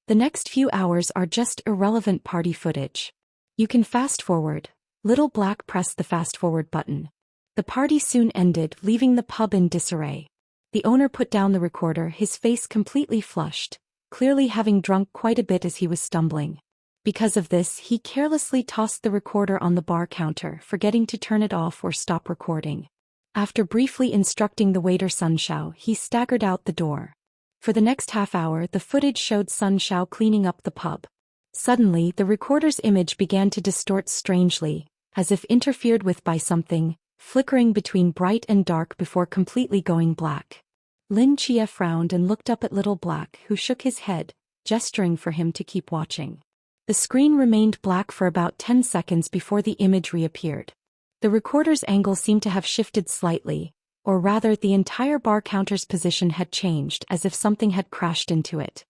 The next few hours are just irrelevant party footage. You can fast forward. Little Black pressed the fast forward button. The party soon ended, leaving the pub in disarray. The owner put down the recorder, his face completely flushed, clearly having drunk quite a bit as he was stumbling. Because of this, he carelessly tossed the recorder on the bar counter, forgetting to turn it off or stop recording. After briefly instructing the waiter Sun Xiao, he staggered out the door. For the next half hour, the footage showed Sun Xiao cleaning up the pub. Suddenly, the recorder's image began to distort strangely, as if interfered with by something, flickering between bright and dark before completely going black. Lin Chia frowned and looked up at Little Black, who shook his head, gesturing for him to keep watching. The screen remained black for about 10 seconds before the image reappeared. The recorder's angle seemed to have shifted slightly, or rather the entire bar counter's position had changed, as if something had crashed into it.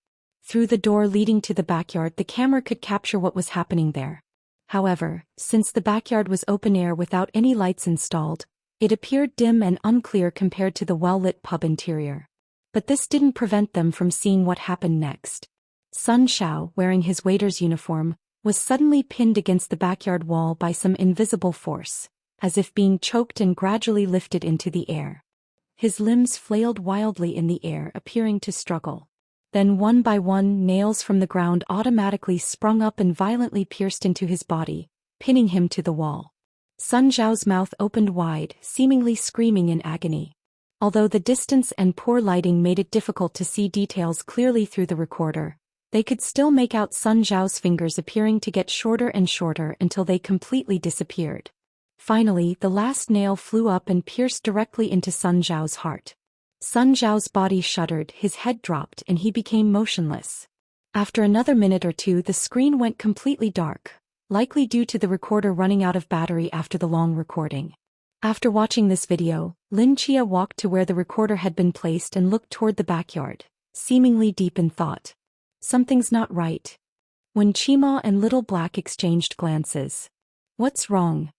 Through the door leading to the backyard, the camera could capture what was happening there. However, since the backyard was open air without any lights installed, it appeared dim and unclear compared to the well-lit pub interior. But this didn't prevent them from seeing what happened next. Sun Xiao, wearing his waiter's uniform, was suddenly pinned against the backyard wall by some invisible force, as if being choked and gradually lifted into the air. His limbs flailed wildly in the air, appearing to struggle. Then one by one, nails from the ground automatically sprung up and violently pierced into his body, pinning him to the wall. Sun Xiao's mouth opened wide, seemingly screaming in agony. Although the distance and poor lighting made it difficult to see details clearly through the recorder, they could still make out Sun Xiao's fingers appearing to get shorter and shorter until they completely disappeared. Finally, the last nail flew up and pierced directly into Sun Xiao's heart. Sun Xiao's body shuddered, his head dropped, and he became motionless. After another minute or two, the screen went completely dark, likely due to the recorder running out of battery after the long recording. After watching this video, Lin Chia walked to where the recorder had been placed and looked toward the backyard, seemingly deep in thought. Something's not right. When Chima and Little Black exchanged glances. What's wrong?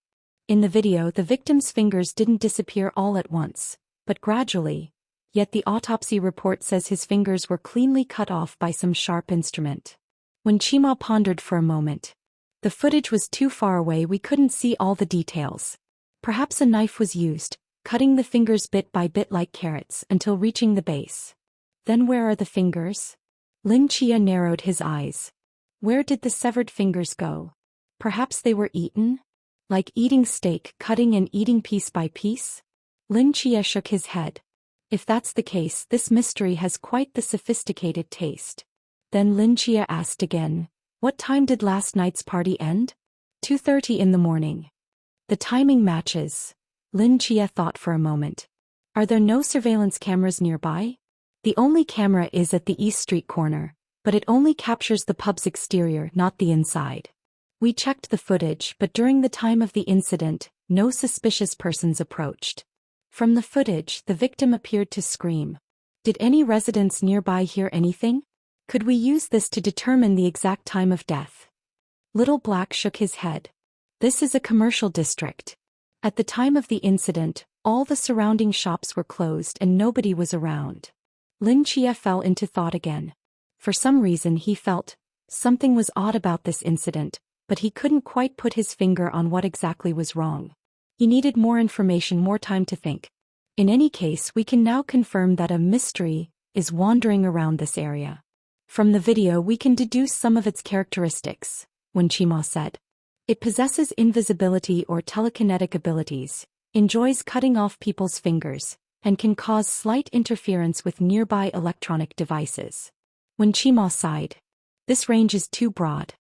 In the video, the victim's fingers didn't disappear all at once, but gradually, yet the autopsy report says his fingers were cleanly cut off by some sharp instrument. When Chima pondered for a moment. The footage was too far away, we couldn't see all the details. Perhaps a knife was used, cutting the fingers bit by bit like carrots until reaching the base. Then where are the fingers? Lin Chia narrowed his eyes. Where did the severed fingers go? Perhaps they were eaten? Like eating steak, cutting and eating piece by piece? Lin Chia shook his head. If that's the case, this mystery has quite the sophisticated taste. Then Lin Chia asked again, what time did last night's party end? 2:30 in the morning. The timing matches. Lin Chia thought for a moment. Are there no surveillance cameras nearby? The only camera is at the East Street corner, but it only captures the pub's exterior, not the inside. We checked the footage, but during the time of the incident, no suspicious persons approached. From the footage, the victim appeared to scream. Did any residents nearby hear anything? Could we use this to determine the exact time of death? Little Black shook his head. This is a commercial district. At the time of the incident, all the surrounding shops were closed and nobody was around. Lin Chia fell into thought again. For some reason he felt something was odd about this incident, but he couldn't quite put his finger on what exactly was wrong. He needed more information, more time to think. In any case, we can now confirm that a mystery is wandering around this area. From the video we can deduce some of its characteristics, Wen Qima said. It possesses invisibility or telekinetic abilities, enjoys cutting off people's fingers, and can cause slight interference with nearby electronic devices. Wen Qima sighed. This range is too broad.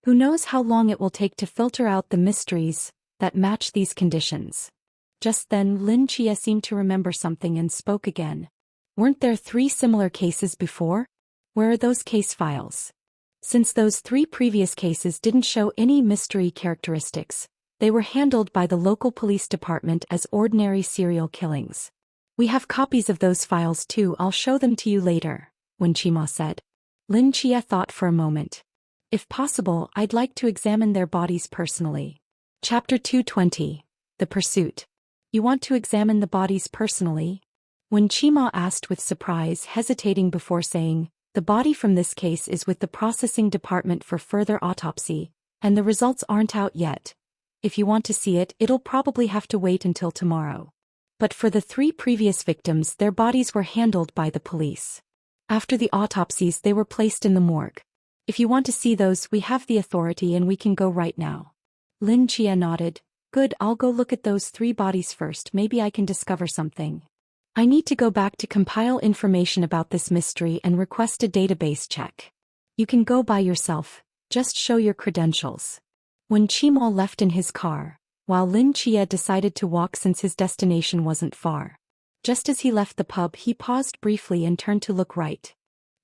Who knows how long it will take to filter out the mysteries that match these conditions. Just then Lin Chia seemed to remember something and spoke again. Weren't there 3 similar cases before? Where are those case files? Since those 3 previous cases didn't show any mystery characteristics, they were handled by the local police department as ordinary serial killings. We have copies of those files too. I'll show them to you later, Wen Qima said. Lin Chia thought for a moment. If possible, I'd like to examine their bodies personally. Chapter 220. The Pursuit. You want to examine the bodies personally? Wen Qima asked with surprise, hesitating before saying, the body from this case is with the processing department for further autopsy, and the results aren't out yet. If you want to see it, it'll probably have to wait until tomorrow. But for the 3 previous victims, their bodies were handled by the police. After the autopsies, they were placed in the morgue. If you want to see those, we have the authority and we can go right now. Lin Chia nodded. Good, I'll go look at those 3 bodies first. Maybe I can discover something. I need to go back to compile information about this mystery and request a database check. You can go by yourself, just show your credentials. When Qima left in his car, while Lin Chia decided to walk since his destination wasn't far. Just as he left the pub, he paused briefly and turned to look right.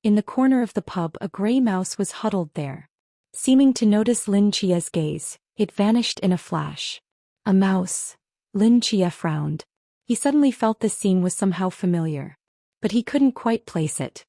In the corner of the pub, a gray mouse was huddled there. Seeming to notice Lin Chia's gaze, it vanished in a flash. A mouse. Lin Chia frowned. He suddenly felt this scene was somehow familiar. But he couldn't quite place it.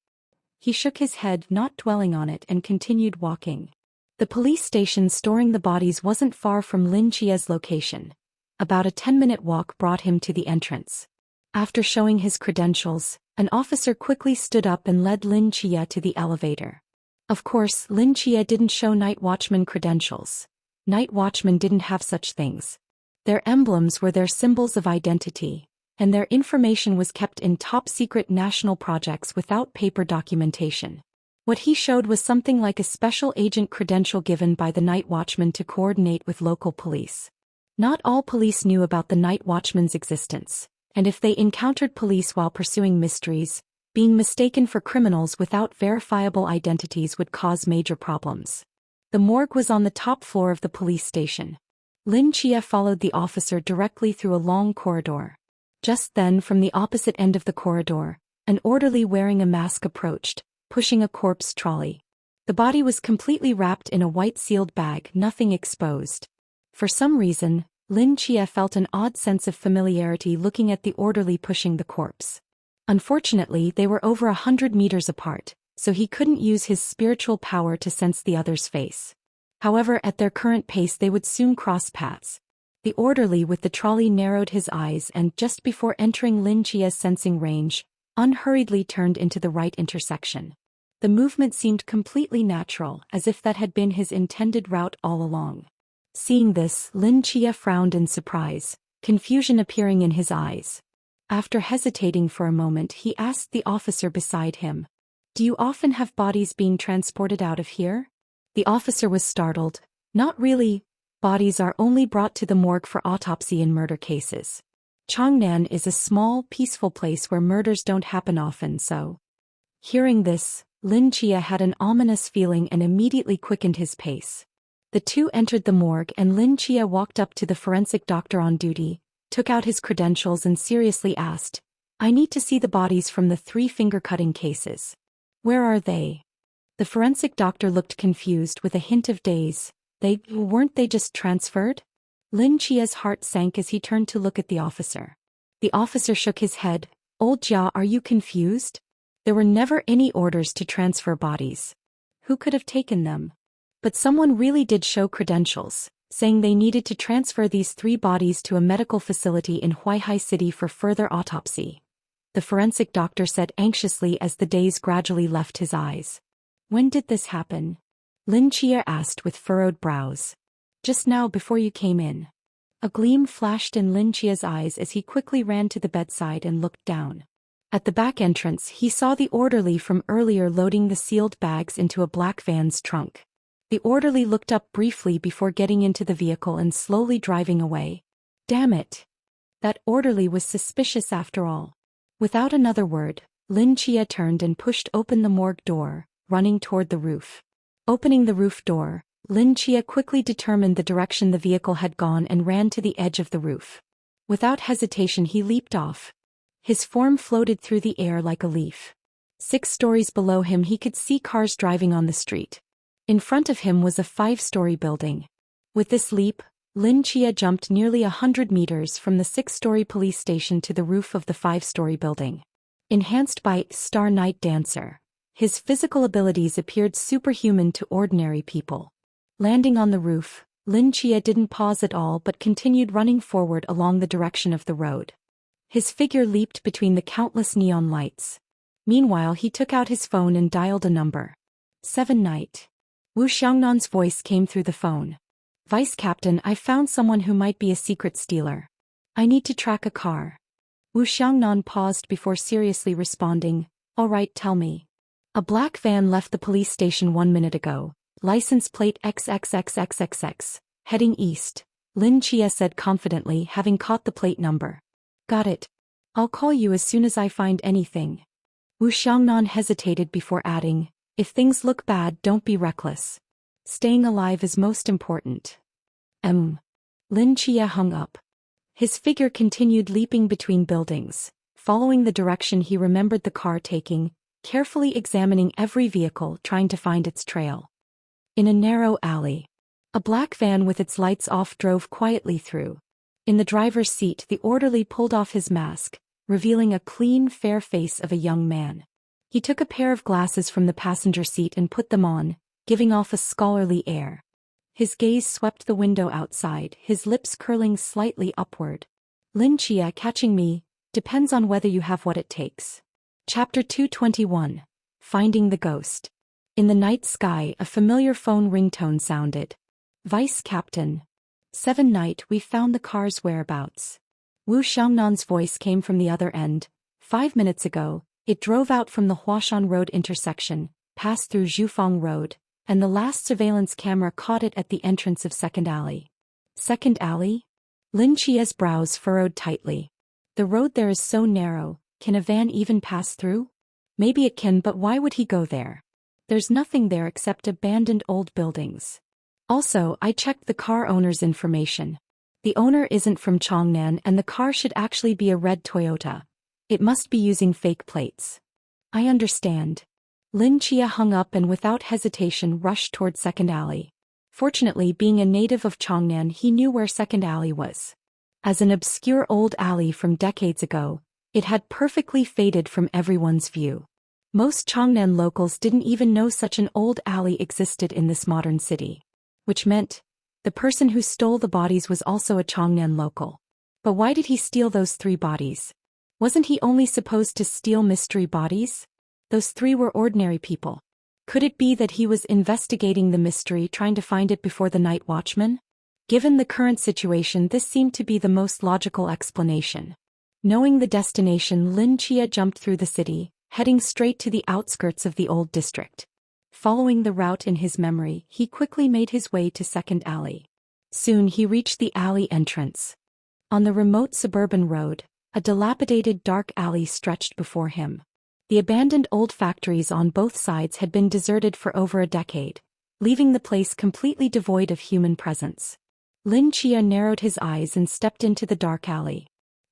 He shook his head, not dwelling on it, and continued walking. The police station storing the bodies wasn't far from Lin Chia's location. About a 10-minute walk brought him to the entrance. After showing his credentials, an officer quickly stood up and led Lin Chia to the elevator. Of course, Lin Chia didn't show night watchman credentials. Night watchmen didn't have such things. Their emblems were their symbols of identity, and their information was kept in top-secret national projects without paper documentation. What he showed was something like a special agent credential given by the night watchman to coordinate with local police. Not all police knew about the night watchman's existence, and if they encountered police while pursuing mysteries, being mistaken for criminals without verifiable identities would cause major problems. The morgue was on the top floor of the police station. Lin Chia followed the officer directly through a long corridor. Just then, from the opposite end of the corridor, an orderly wearing a mask approached, pushing a corpse trolley. The body was completely wrapped in a white sealed bag, nothing exposed. For some reason, Lin Chia felt an odd sense of familiarity looking at the orderly pushing the corpse. Unfortunately, they were over 100 meters apart, so he couldn't use his spiritual power to sense the other's face. However, at their current pace they would soon cross paths. The orderly with the trolley narrowed his eyes and, just before entering Lin Chia's sensing range, unhurriedly turned into the right intersection. The movement seemed completely natural, as if that had been his intended route all along. Seeing this, Lin Chia frowned in surprise, confusion appearing in his eyes. After hesitating for a moment, he asked the officer beside him, "Do you often have bodies being transported out of here?" The officer was startled. "Not really. Bodies are only brought to the morgue for autopsy in murder cases. Changnan is a small, peaceful place where murders don't happen often, so." Hearing this, Lin Chia had an ominous feeling and immediately quickened his pace. The two entered the morgue and Lin Chia walked up to the forensic doctor on duty, took out his credentials and seriously asked, "I need to see the bodies from the 3 finger-cutting cases. Where are they?" The forensic doctor looked confused with a hint of daze. Weren't they just transferred?" Lin Chia's heart sank as he turned to look at the officer. The officer shook his head. "Old Jia, are you confused? There were never any orders to transfer bodies. Who could have taken them? But someone really did show credentials, saying they needed to transfer these 3 bodies to a medical facility in Huaihai City for further autopsy," the forensic doctor said anxiously as the daze gradually left his eyes. "When did this happen?" Lin Chia asked with furrowed brows. "Just now, before you came in." A gleam flashed in Lin Chia's eyes as he quickly ran to the bedside and looked down. At the back entrance, he saw the orderly from earlier loading the sealed bags into a black van's trunk. The orderly looked up briefly before getting into the vehicle and slowly driving away. Damn it! That orderly was suspicious after all. Without another word, Lin Chia turned and pushed open the morgue door, running toward the roof. Opening the roof door, Lin Chia quickly determined the direction the vehicle had gone and ran to the edge of the roof. Without hesitation he leaped off. His form floated through the air like a leaf. 6 stories below him he could see cars driving on the street. In front of him was a 5-story building. With this leap, Lin Chia jumped nearly 100 meters from the 6-story police station to the roof of the 5-story building. Enhanced by Star Night Dancer, his physical abilities appeared superhuman to ordinary people. Landing on the roof, Lin Chia didn't pause at all but continued running forward along the direction of the road. His figure leaped between the countless neon lights. Meanwhile he took out his phone and dialed a number. 7 Night. Wu Xiangnan's voice came through the phone. Vice Captain, I found someone who might be a secret stealer. I need to track a car. Wu Xiangnan paused before seriously responding, all right, tell me. A black van left the police station 1 minute ago. License plate XXXXXX, heading east, Lin Chia said confidently, having caught the plate number. Got it. I'll call you as soon as I find anything. Wu Xiangnan hesitated before adding, if things look bad, don't be reckless. Staying alive is most important. Lin Chia hung up. His figure continued leaping between buildings, following the direction he remembered the car taking, carefully examining every vehicle trying to find its trail. In a narrow alley, a black van with its lights off drove quietly through. In the driver's seat the orderly pulled off his mask, revealing a clean, fair face of a young man. He took a pair of glasses from the passenger seat and put them on, giving off a scholarly air. His gaze swept the window outside, his lips curling slightly upward. Lin Chia, catching me, depends on whether you have what it takes. Chapter 221. Finding the Ghost. In the night sky a familiar phone ringtone sounded. Vice Captain. 7 Night, we found the car's whereabouts. Wu Xiangnan's voice came from the other end. 5 minutes ago, it drove out from the Huashan Road intersection, passed through Zhufang Road, and the last surveillance camera caught it at the entrance of Second Alley. Second Alley? Lin Chia's brows furrowed tightly. The road there is so narrow, can a van even pass through? Maybe it can, but why would he go there? There's nothing there except abandoned old buildings. Also, I checked the car owner's information. The owner isn't from Chongnan and the car should actually be a red Toyota. It must be using fake plates. I understand. Lin Chia hung up and without hesitation rushed toward Second Alley. Fortunately, being a native of Chongnan, he knew where Second Alley was. As an obscure old alley from decades ago, it had perfectly faded from everyone's view. Most Chongnan locals didn't even know such an old alley existed in this modern city. Which meant, the person who stole the bodies was also a Chongnan local. But why did he steal those 3 bodies? Wasn't he only supposed to steal mystery bodies? Those 3 were ordinary people. Could it be that he was investigating the mystery, trying to find it before the night watchman? Given the current situation, this seemed to be the most logical explanation. Knowing the destination, Lin Chia jumped through the city, heading straight to the outskirts of the old district. Following the route in his memory, he quickly made his way to Second Alley. Soon he reached the alley entrance. On the remote suburban road, a dilapidated dark alley stretched before him. The abandoned old factories on both sides had been deserted for over a decade, leaving the place completely devoid of human presence. Lin Chia narrowed his eyes and stepped into the dark alley.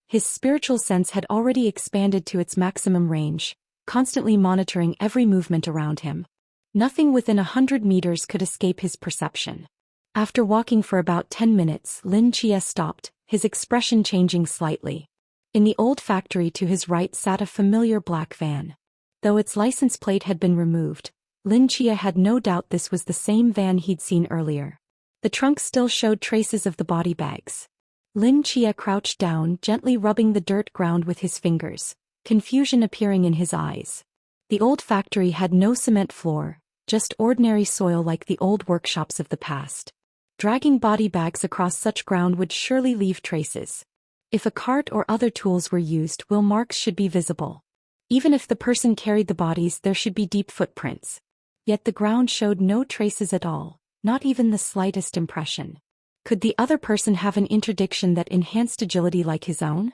His spiritual sense had already expanded to its maximum range, constantly monitoring every movement around him. Nothing within 100 meters could escape his perception. After walking for about 10 minutes, Lin Chia stopped, his expression changing slightly. In the old factory to his right sat a familiar black van. Though its license plate had been removed, Lin Chia had no doubt this was the same van he'd seen earlier. The trunk still showed traces of the body bags. Lin Chia crouched down, gently rubbing the dirt ground with his fingers, confusion appearing in his eyes. The old factory had no cement floor, just ordinary soil like the old workshops of the past. Dragging body bags across such ground would surely leave traces. If a cart or other tools were used, wheel marks should be visible. Even if the person carried the bodies, there should be deep footprints. Yet the ground showed no traces at all, not even the slightest impression. Could the other person have an interdiction that enhanced agility like his own?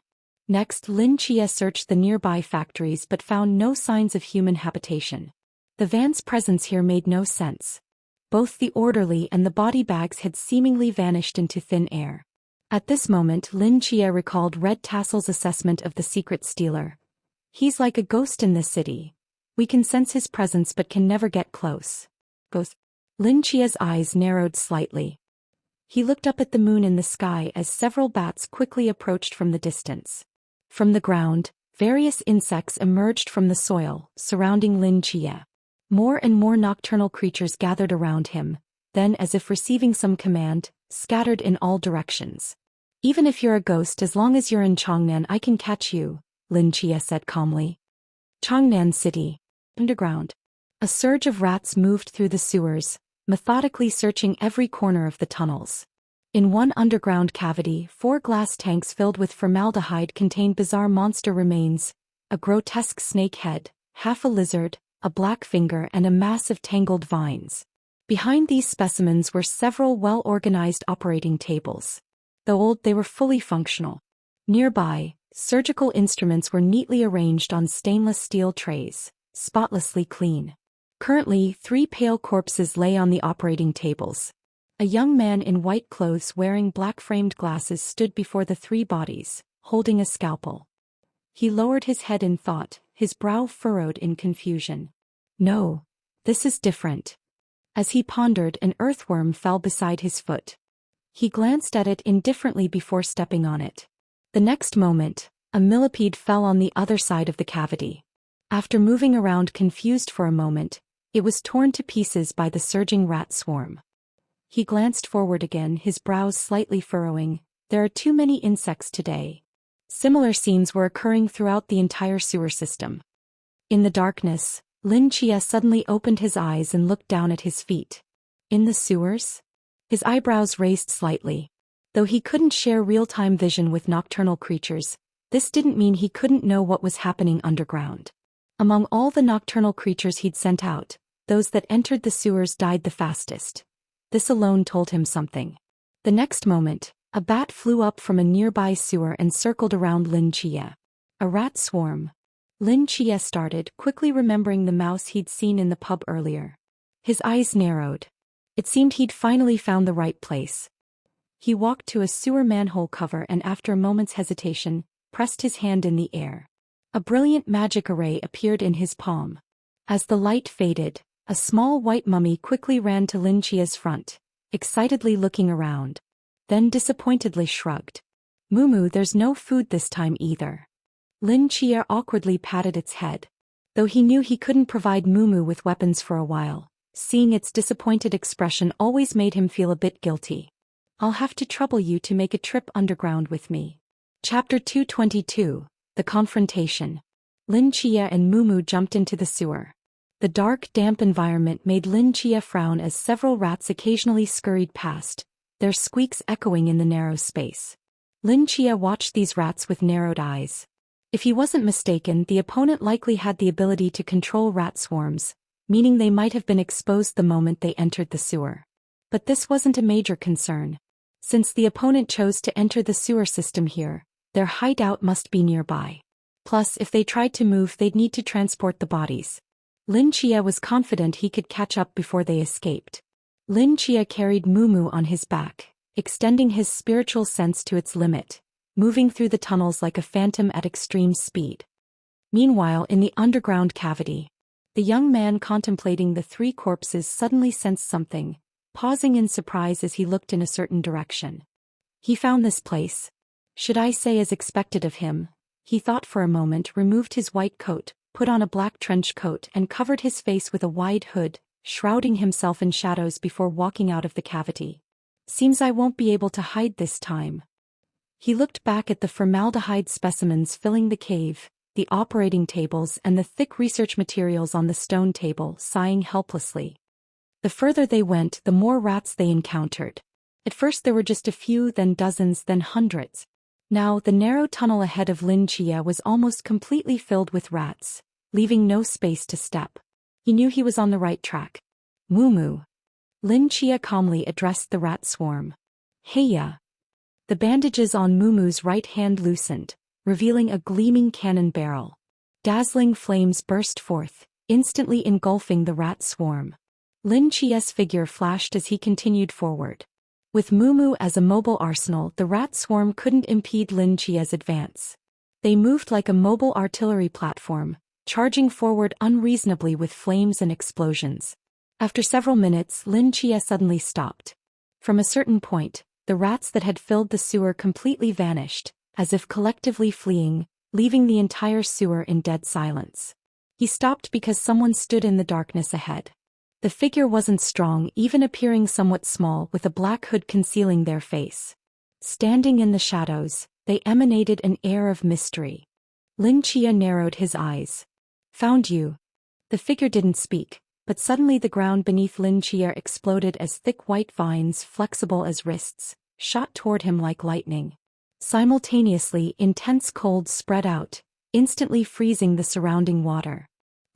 Next, Lin Chia searched the nearby factories but found no signs of human habitation. The van's presence here made no sense. Both the orderly and the body bags had seemingly vanished into thin air. At this moment Lin Chia recalled Red Tassel's assessment of the secret stealer. He's like a ghost in this city. We can sense his presence but can never get close. Ghost. Lin Chia's eyes narrowed slightly. He looked up at the moon in the sky as several bats quickly approached from the distance. From the ground, various insects emerged from the soil, surrounding Lin Chia. More and more nocturnal creatures gathered around him, then as if receiving some command, scattered in all directions. Even if you're a ghost, as long as you're in Changnan I can catch you, Lin Chia said calmly. Changnan City. Underground. A surge of rats moved through the sewers, methodically searching every corner of the tunnels. In one underground cavity, 4 glass tanks filled with formaldehyde contained bizarre monster remains, a grotesque snake head, half a lizard, a black finger and a mass of tangled vines. Behind these specimens were several well-organized operating tables. Though old, they were fully functional. Nearby, surgical instruments were neatly arranged on stainless steel trays, spotlessly clean. Currently, 3 pale corpses lay on the operating tables. A young man in white clothes wearing black-framed glasses stood before the 3 bodies, holding a scalpel. He lowered his head in thought, his brow furrowed in confusion. No, this is different. As he pondered, an earthworm fell beside his foot. He glanced at it indifferently before stepping on it. The next moment, a millipede fell on the other side of the cavity. After moving around confused for a moment, it was torn to pieces by the surging rat swarm. He glanced forward again, his brows slightly furrowing. There are too many insects today. Similar scenes were occurring throughout the entire sewer system. In the darkness, Lin Chia suddenly opened his eyes and looked down at his feet. In the sewers? His eyebrows raised slightly. Though he couldn't share real-time vision with nocturnal creatures, this didn't mean he couldn't know what was happening underground. Among all the nocturnal creatures he'd sent out, those that entered the sewers died the fastest. This alone told him something. The next moment, a bat flew up from a nearby sewer and circled around Lin Chia. A rat swarm. Lin Chia started, quickly remembering the mouse he'd seen in the pub earlier. His eyes narrowed. It seemed he'd finally found the right place. He walked to a sewer manhole cover and after a moment's hesitation, pressed his hand in the air. A brilliant magic array appeared in his palm. As the light faded, a small white mummy quickly ran to Lin Chia's front, excitedly looking around. Then disappointedly shrugged. Mumu, there's no food this time either. Lin Chia awkwardly patted its head. Though he knew he couldn't provide Mumu with weapons for a while, seeing its disappointed expression always made him feel a bit guilty. I'll have to trouble you to make a trip underground with me. Chapter 222, The Confrontation. Lin Chia and Mumu jumped into the sewer. The dark, damp environment made Lin Chia frown as several rats occasionally scurried past, their squeaks echoing in the narrow space. Lin Chia watched these rats with narrowed eyes. If he wasn't mistaken, the opponent likely had the ability to control rat swarms, meaning they might have been exposed the moment they entered the sewer. But this wasn't a major concern. Since the opponent chose to enter the sewer system here, their hideout must be nearby. Plus, if they tried to move, they'd need to transport the bodies. Lin Chia was confident he could catch up before they escaped. Lin Chia carried Mumu on his back, extending his spiritual sense to its limit, moving through the tunnels like a phantom at extreme speed. Meanwhile, in the underground cavity, the young man contemplating the 3 corpses suddenly sensed something, pausing in surprise as he looked in a certain direction. He found this place. Should I say as expected of him? He thought for a moment, removed his white coat, put on a black trench coat and covered his face with a wide hood, shrouding himself in shadows before walking out of the cavity. Seems I won't be able to hide this time. He looked back at the formaldehyde specimens filling the cave, the operating tables and the thick research materials on the stone table, sighing helplessly. The further they went, the more rats they encountered. At first there were just a few, then dozens, then hundreds. Now, the narrow tunnel ahead of Lin Chia was almost completely filled with rats, leaving no space to step. He knew he was on the right track. Mumu. Lin Chia calmly addressed the rat swarm. Heya. The bandages on Mumu's right hand loosened, revealing a gleaming cannon barrel. Dazzling flames burst forth, instantly engulfing the rat swarm. Lin Chia's figure flashed as he continued forward. With Mumu as a mobile arsenal, the rat swarm couldn't impede Lin Chia's advance. They moved like a mobile artillery platform, charging forward unreasonably with flames and explosions. After several minutes, Lin Chia suddenly stopped. From a certain point, the rats that had filled the sewer completely vanished, as if collectively fleeing, leaving the entire sewer in dead silence. He stopped because someone stood in the darkness ahead. The figure wasn't strong, even appearing somewhat small with a black hood concealing their face. Standing in the shadows, they emanated an air of mystery. Lin Chia narrowed his eyes. "Found you." The figure didn't speak, but suddenly the ground beneath Lin Chia exploded as thick white vines, flexible as wrists, shot toward him like lightning. Simultaneously, intense cold spread out, instantly freezing the surrounding water.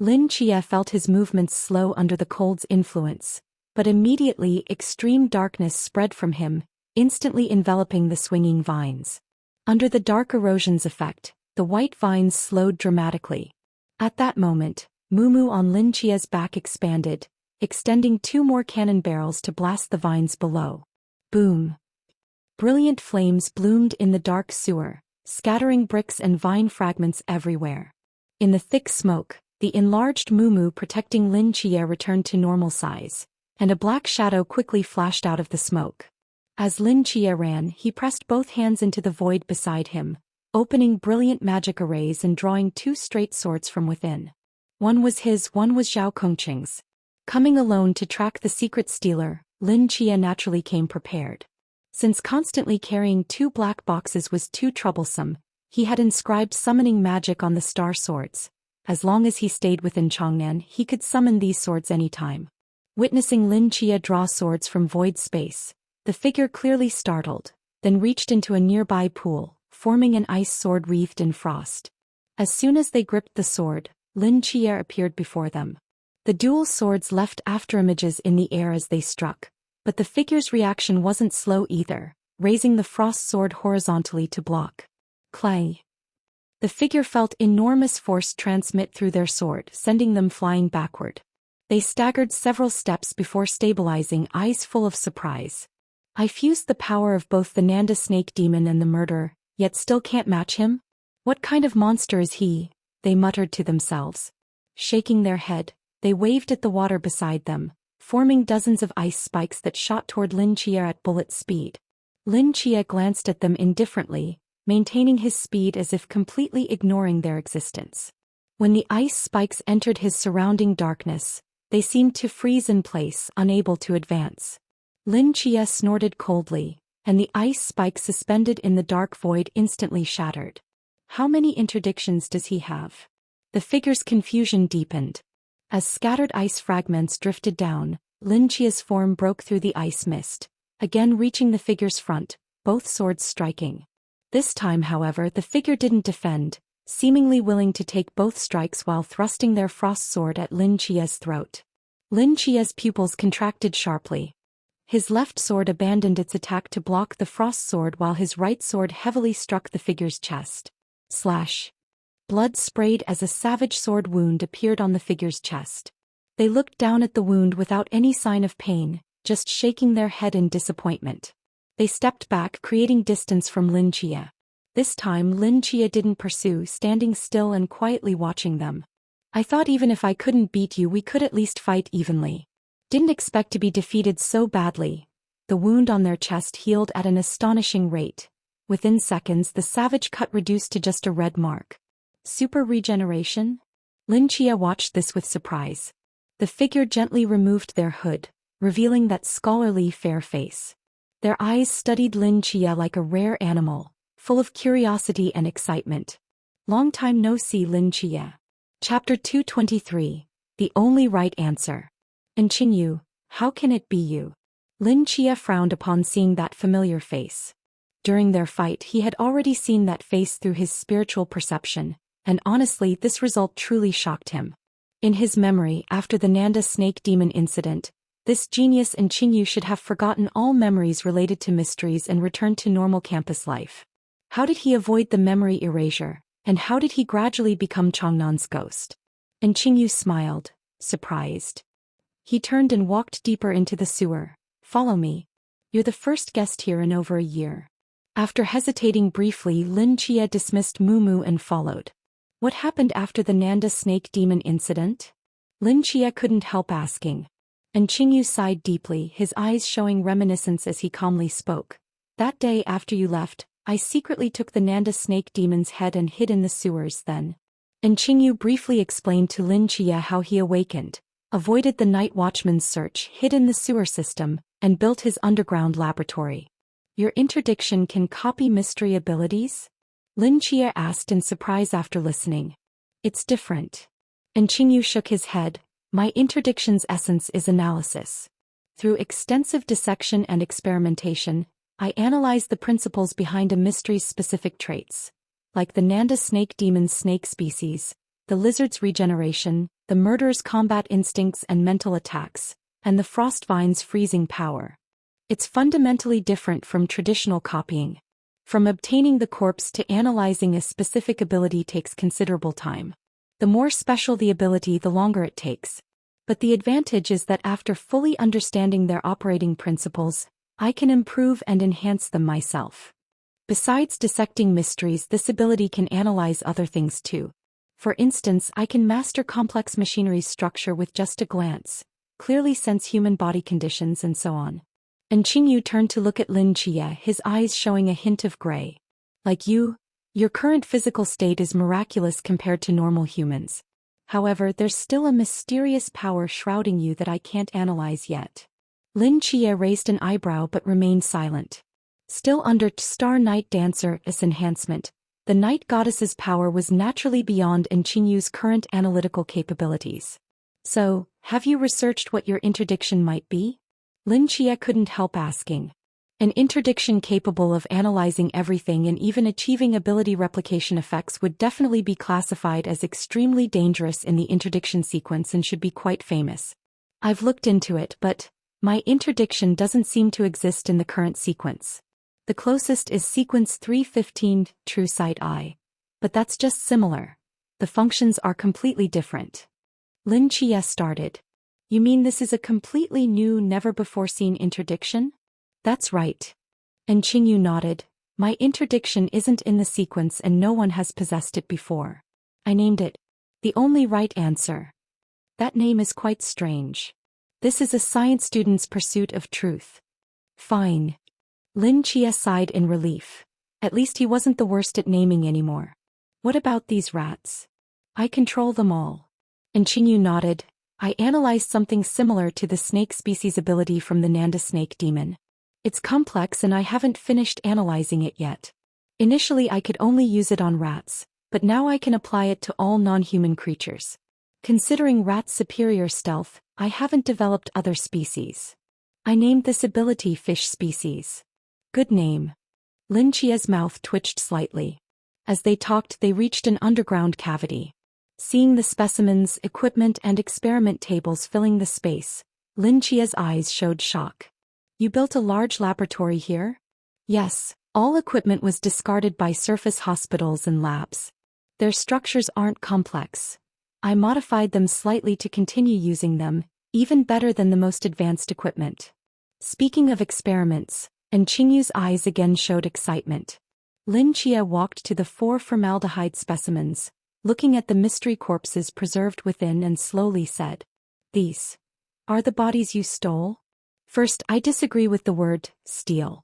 Lin Chia felt his movements slow under the cold's influence, but immediately extreme darkness spread from him, instantly enveloping the swinging vines. Under the dark erosion's effect, the white vines slowed dramatically. At that moment, Mumu on Lin Chia's back expanded, extending 2 more cannon barrels to blast the vines below. Boom! Brilliant flames bloomed in the dark sewer, scattering bricks and vine fragments everywhere. In the thick smoke, the enlarged Mumu protecting Lin Chia returned to normal size, and a black shadow quickly flashed out of the smoke. As Lin Chia ran, he pressed both hands into the void beside him, opening brilliant magic arrays and drawing 2 straight swords from within. One was his, one was Zhao Kongqing's. Coming alone to track the secret stealer, Lin Chia naturally came prepared. Since constantly carrying 2 black boxes was too troublesome, he had inscribed summoning magic on the star swords. As long as he stayed within Changnan, he could summon these swords anytime. Witnessing Lin Chia draw swords from void space, the figure clearly startled, then reached into a nearby pool, forming an ice sword wreathed in frost. As soon as they gripped the sword, Lin Chia appeared before them. The dual swords left afterimages in the air as they struck, but the figure's reaction wasn't slow either, raising the frost sword horizontally to block. Clay. The figure felt enormous force transmit through their sword, sending them flying backward. They staggered several steps before stabilizing, eyes full of surprise. "I fused the power of both the Nanda snake demon and the murderer, yet still can't match him? What kind of monster is he?" they muttered to themselves. Shaking their head, they waved at the water beside them, forming dozens of ice spikes that shot toward Lin Chia at bullet speed. Lin Chia glanced at them indifferently, maintaining his speed as if completely ignoring their existence. When the ice spikes entered his surrounding darkness, they seemed to freeze in place, unable to advance. Lin Chia snorted coldly, and the ice spikes suspended in the dark void instantly shattered. How many interdictions does he have? The figure's confusion deepened. As scattered ice fragments drifted down, Lin Chia's form broke through the ice mist, again reaching the figure's front, both swords striking. This time, however, the figure didn't defend, seemingly willing to take both strikes while thrusting their frost sword at Lin Chia's throat. Lin Chia's pupils contracted sharply. His left sword abandoned its attack to block the frost sword while his right sword heavily struck the figure's chest. Slash. Blood sprayed as a savage sword wound appeared on the figure's chest. They looked down at the wound without any sign of pain, just shaking their head in disappointment. They stepped back, creating distance from Lin Chia. This time Lin Chia didn't pursue, standing still and quietly watching them. "I thought even if I couldn't beat you we could at least fight evenly. Didn't expect to be defeated so badly." The wound on their chest healed at an astonishing rate. Within seconds the savage cut reduced to just a red mark. Super regeneration? Lin Chia watched this with surprise. The figure gently removed their hood, revealing that scholarly fair face. Their eyes studied Lin Chia like a rare animal, full of curiosity and excitement. Long time no see, Lin Chia. Chapter 223, The Only Right Answer. And Qingyu, how can it be you? Lin Chia frowned upon seeing that familiar face. During their fight he had already seen that face through his spiritual perception, and honestly this result truly shocked him. In his memory, after the Nanda snake demon incident, this genius and Qingyu should have forgotten all memories related to mysteries and returned to normal campus life. How did he avoid the memory erasure, and how did he gradually become Changnan's ghost? And Qingyu smiled, surprised. He turned and walked deeper into the sewer. Follow me. You're the first guest here in over a year. After hesitating briefly, Lin Chia dismissed Mumu and followed. What happened after the Nanda snake demon incident? Lin Chia couldn't help asking. And Qingyu sighed deeply, his eyes showing reminiscence as he calmly spoke. That day after you left, I secretly took the Nanda snake demon's head and hid in the sewers then. And Qingyu briefly explained to Lin Chia how he awakened, avoided the night watchman's search, hid in the sewer system, and built his underground laboratory. Your interdiction can copy mystery abilities? Lin Chia asked in surprise after listening. It's different. And Qingyu shook his head. My interdiction's essence is analysis. Through extensive dissection and experimentation, I analyze the principles behind a mystery's specific traits, like the Nanda snake demon's snake species, the lizard's regeneration, the murderer's combat instincts and mental attacks, and the frost vine's freezing power. It's fundamentally different from traditional copying. From obtaining the corpse to analyzing a specific ability takes considerable time. The more special the ability, the longer it takes. But the advantage is that after fully understanding their operating principles, I can improve and enhance them myself. Besides dissecting mysteries, this ability can analyze other things too. For instance, I can master complex machinery's structure with just a glance, clearly sense human body conditions and so on. And Qingyu turned to look at Lin Chia, his eyes showing a hint of gray. Like you, your current physical state is miraculous compared to normal humans. However, there's still a mysterious power shrouding you that I can't analyze yet. Lin Chia raised an eyebrow but remained silent. Still under Star Night Dancer's enhancement, the night goddess's power was naturally beyond Qingyu's current analytical capabilities. So, have you researched what your interdiction might be? Lin Chia couldn't help asking. An interdiction capable of analyzing everything and even achieving ability replication effects would definitely be classified as extremely dangerous in the interdiction sequence and should be quite famous. I've looked into it, but my interdiction doesn't seem to exist in the current sequence. The closest is sequence 315, True Sight Eye. But that's just similar. The functions are completely different. Lin Chia started. You mean this is a completely new, never-before-seen interdiction? That's right. And Qingyu nodded. My interdiction isn't in the sequence and no one has possessed it before. I named it. The only right answer. That name is quite strange. This is a science student's pursuit of truth. Fine. Lin Chia sighed in relief. At least he wasn't the worst at naming anymore. What about these rats? I control them all. And Qingyu nodded. I analyzed something similar to the snake species ability from the Nanda snake demon. It's complex and I haven't finished analyzing it yet. Initially I could only use it on rats, but now I can apply it to all non-human creatures. Considering rats' superior stealth, I haven't developed other species. I named this ability Fish Species. Good name. Lin Chia's mouth twitched slightly. As they talked, they reached an underground cavity. Seeing the specimens, equipment and experiment tables filling the space, Lin Chia's eyes showed shock. You built a large laboratory here? Yes, all equipment was discarded by surface hospitals and labs. Their structures aren't complex. I modified them slightly to continue using them, even better than the most advanced equipment. Speaking of experiments, and Qingyu's eyes again showed excitement. Lin Chia walked to the 4 formaldehyde specimens, looking at the mystery corpses preserved within and slowly said, These are the bodies you stole? First, I disagree with the word steal.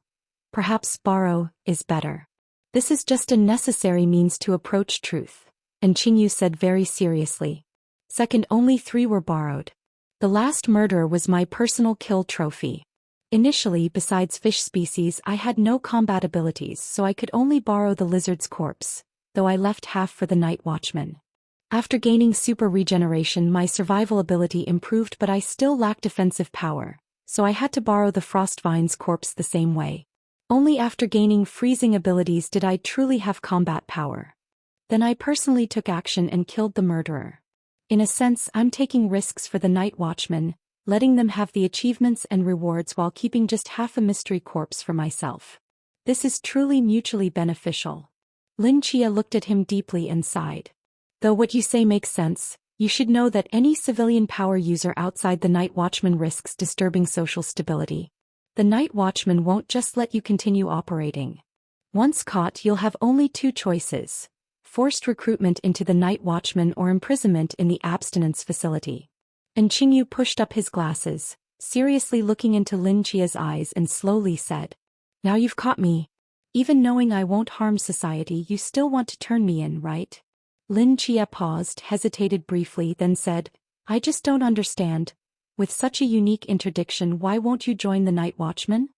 Perhaps borrow is better. This is just a necessary means to approach truth, and Qingyu said very seriously. Second, only 3 were borrowed. The last murder was my personal kill trophy. Initially, besides fish species, I had no combat abilities, so I could only borrow the lizard's corpse, though I left half for the night watchman. After gaining super regeneration, my survival ability improved, but I still lacked defensive power, so I had to borrow the Frostvine's corpse the same way. Only after gaining freezing abilities did I truly have combat power. Then I personally took action and killed the murderer. In a sense, I'm taking risks for the night watchman, letting them have the achievements and rewards while keeping just half a mystery corpse for myself. This is truly mutually beneficial. Lin Chia looked at him deeply and sighed. Though what you say makes sense, You should know that any civilian power user outside the Night Watchman risks disturbing social stability. The Night Watchman won't just let you continue operating. Once caught, you'll have only two choices: forced recruitment into the Night Watchman or imprisonment in the abstinence facility. And Qingyu pushed up his glasses, seriously looking into Lin Chia's eyes, and slowly said, "Now you've caught me. Even knowing I won't harm society, you still want to turn me in, right?" Lin Chia paused, hesitated briefly, then said, "I just don't understand. With such a unique interdiction, why won't you join the Night Watchman?"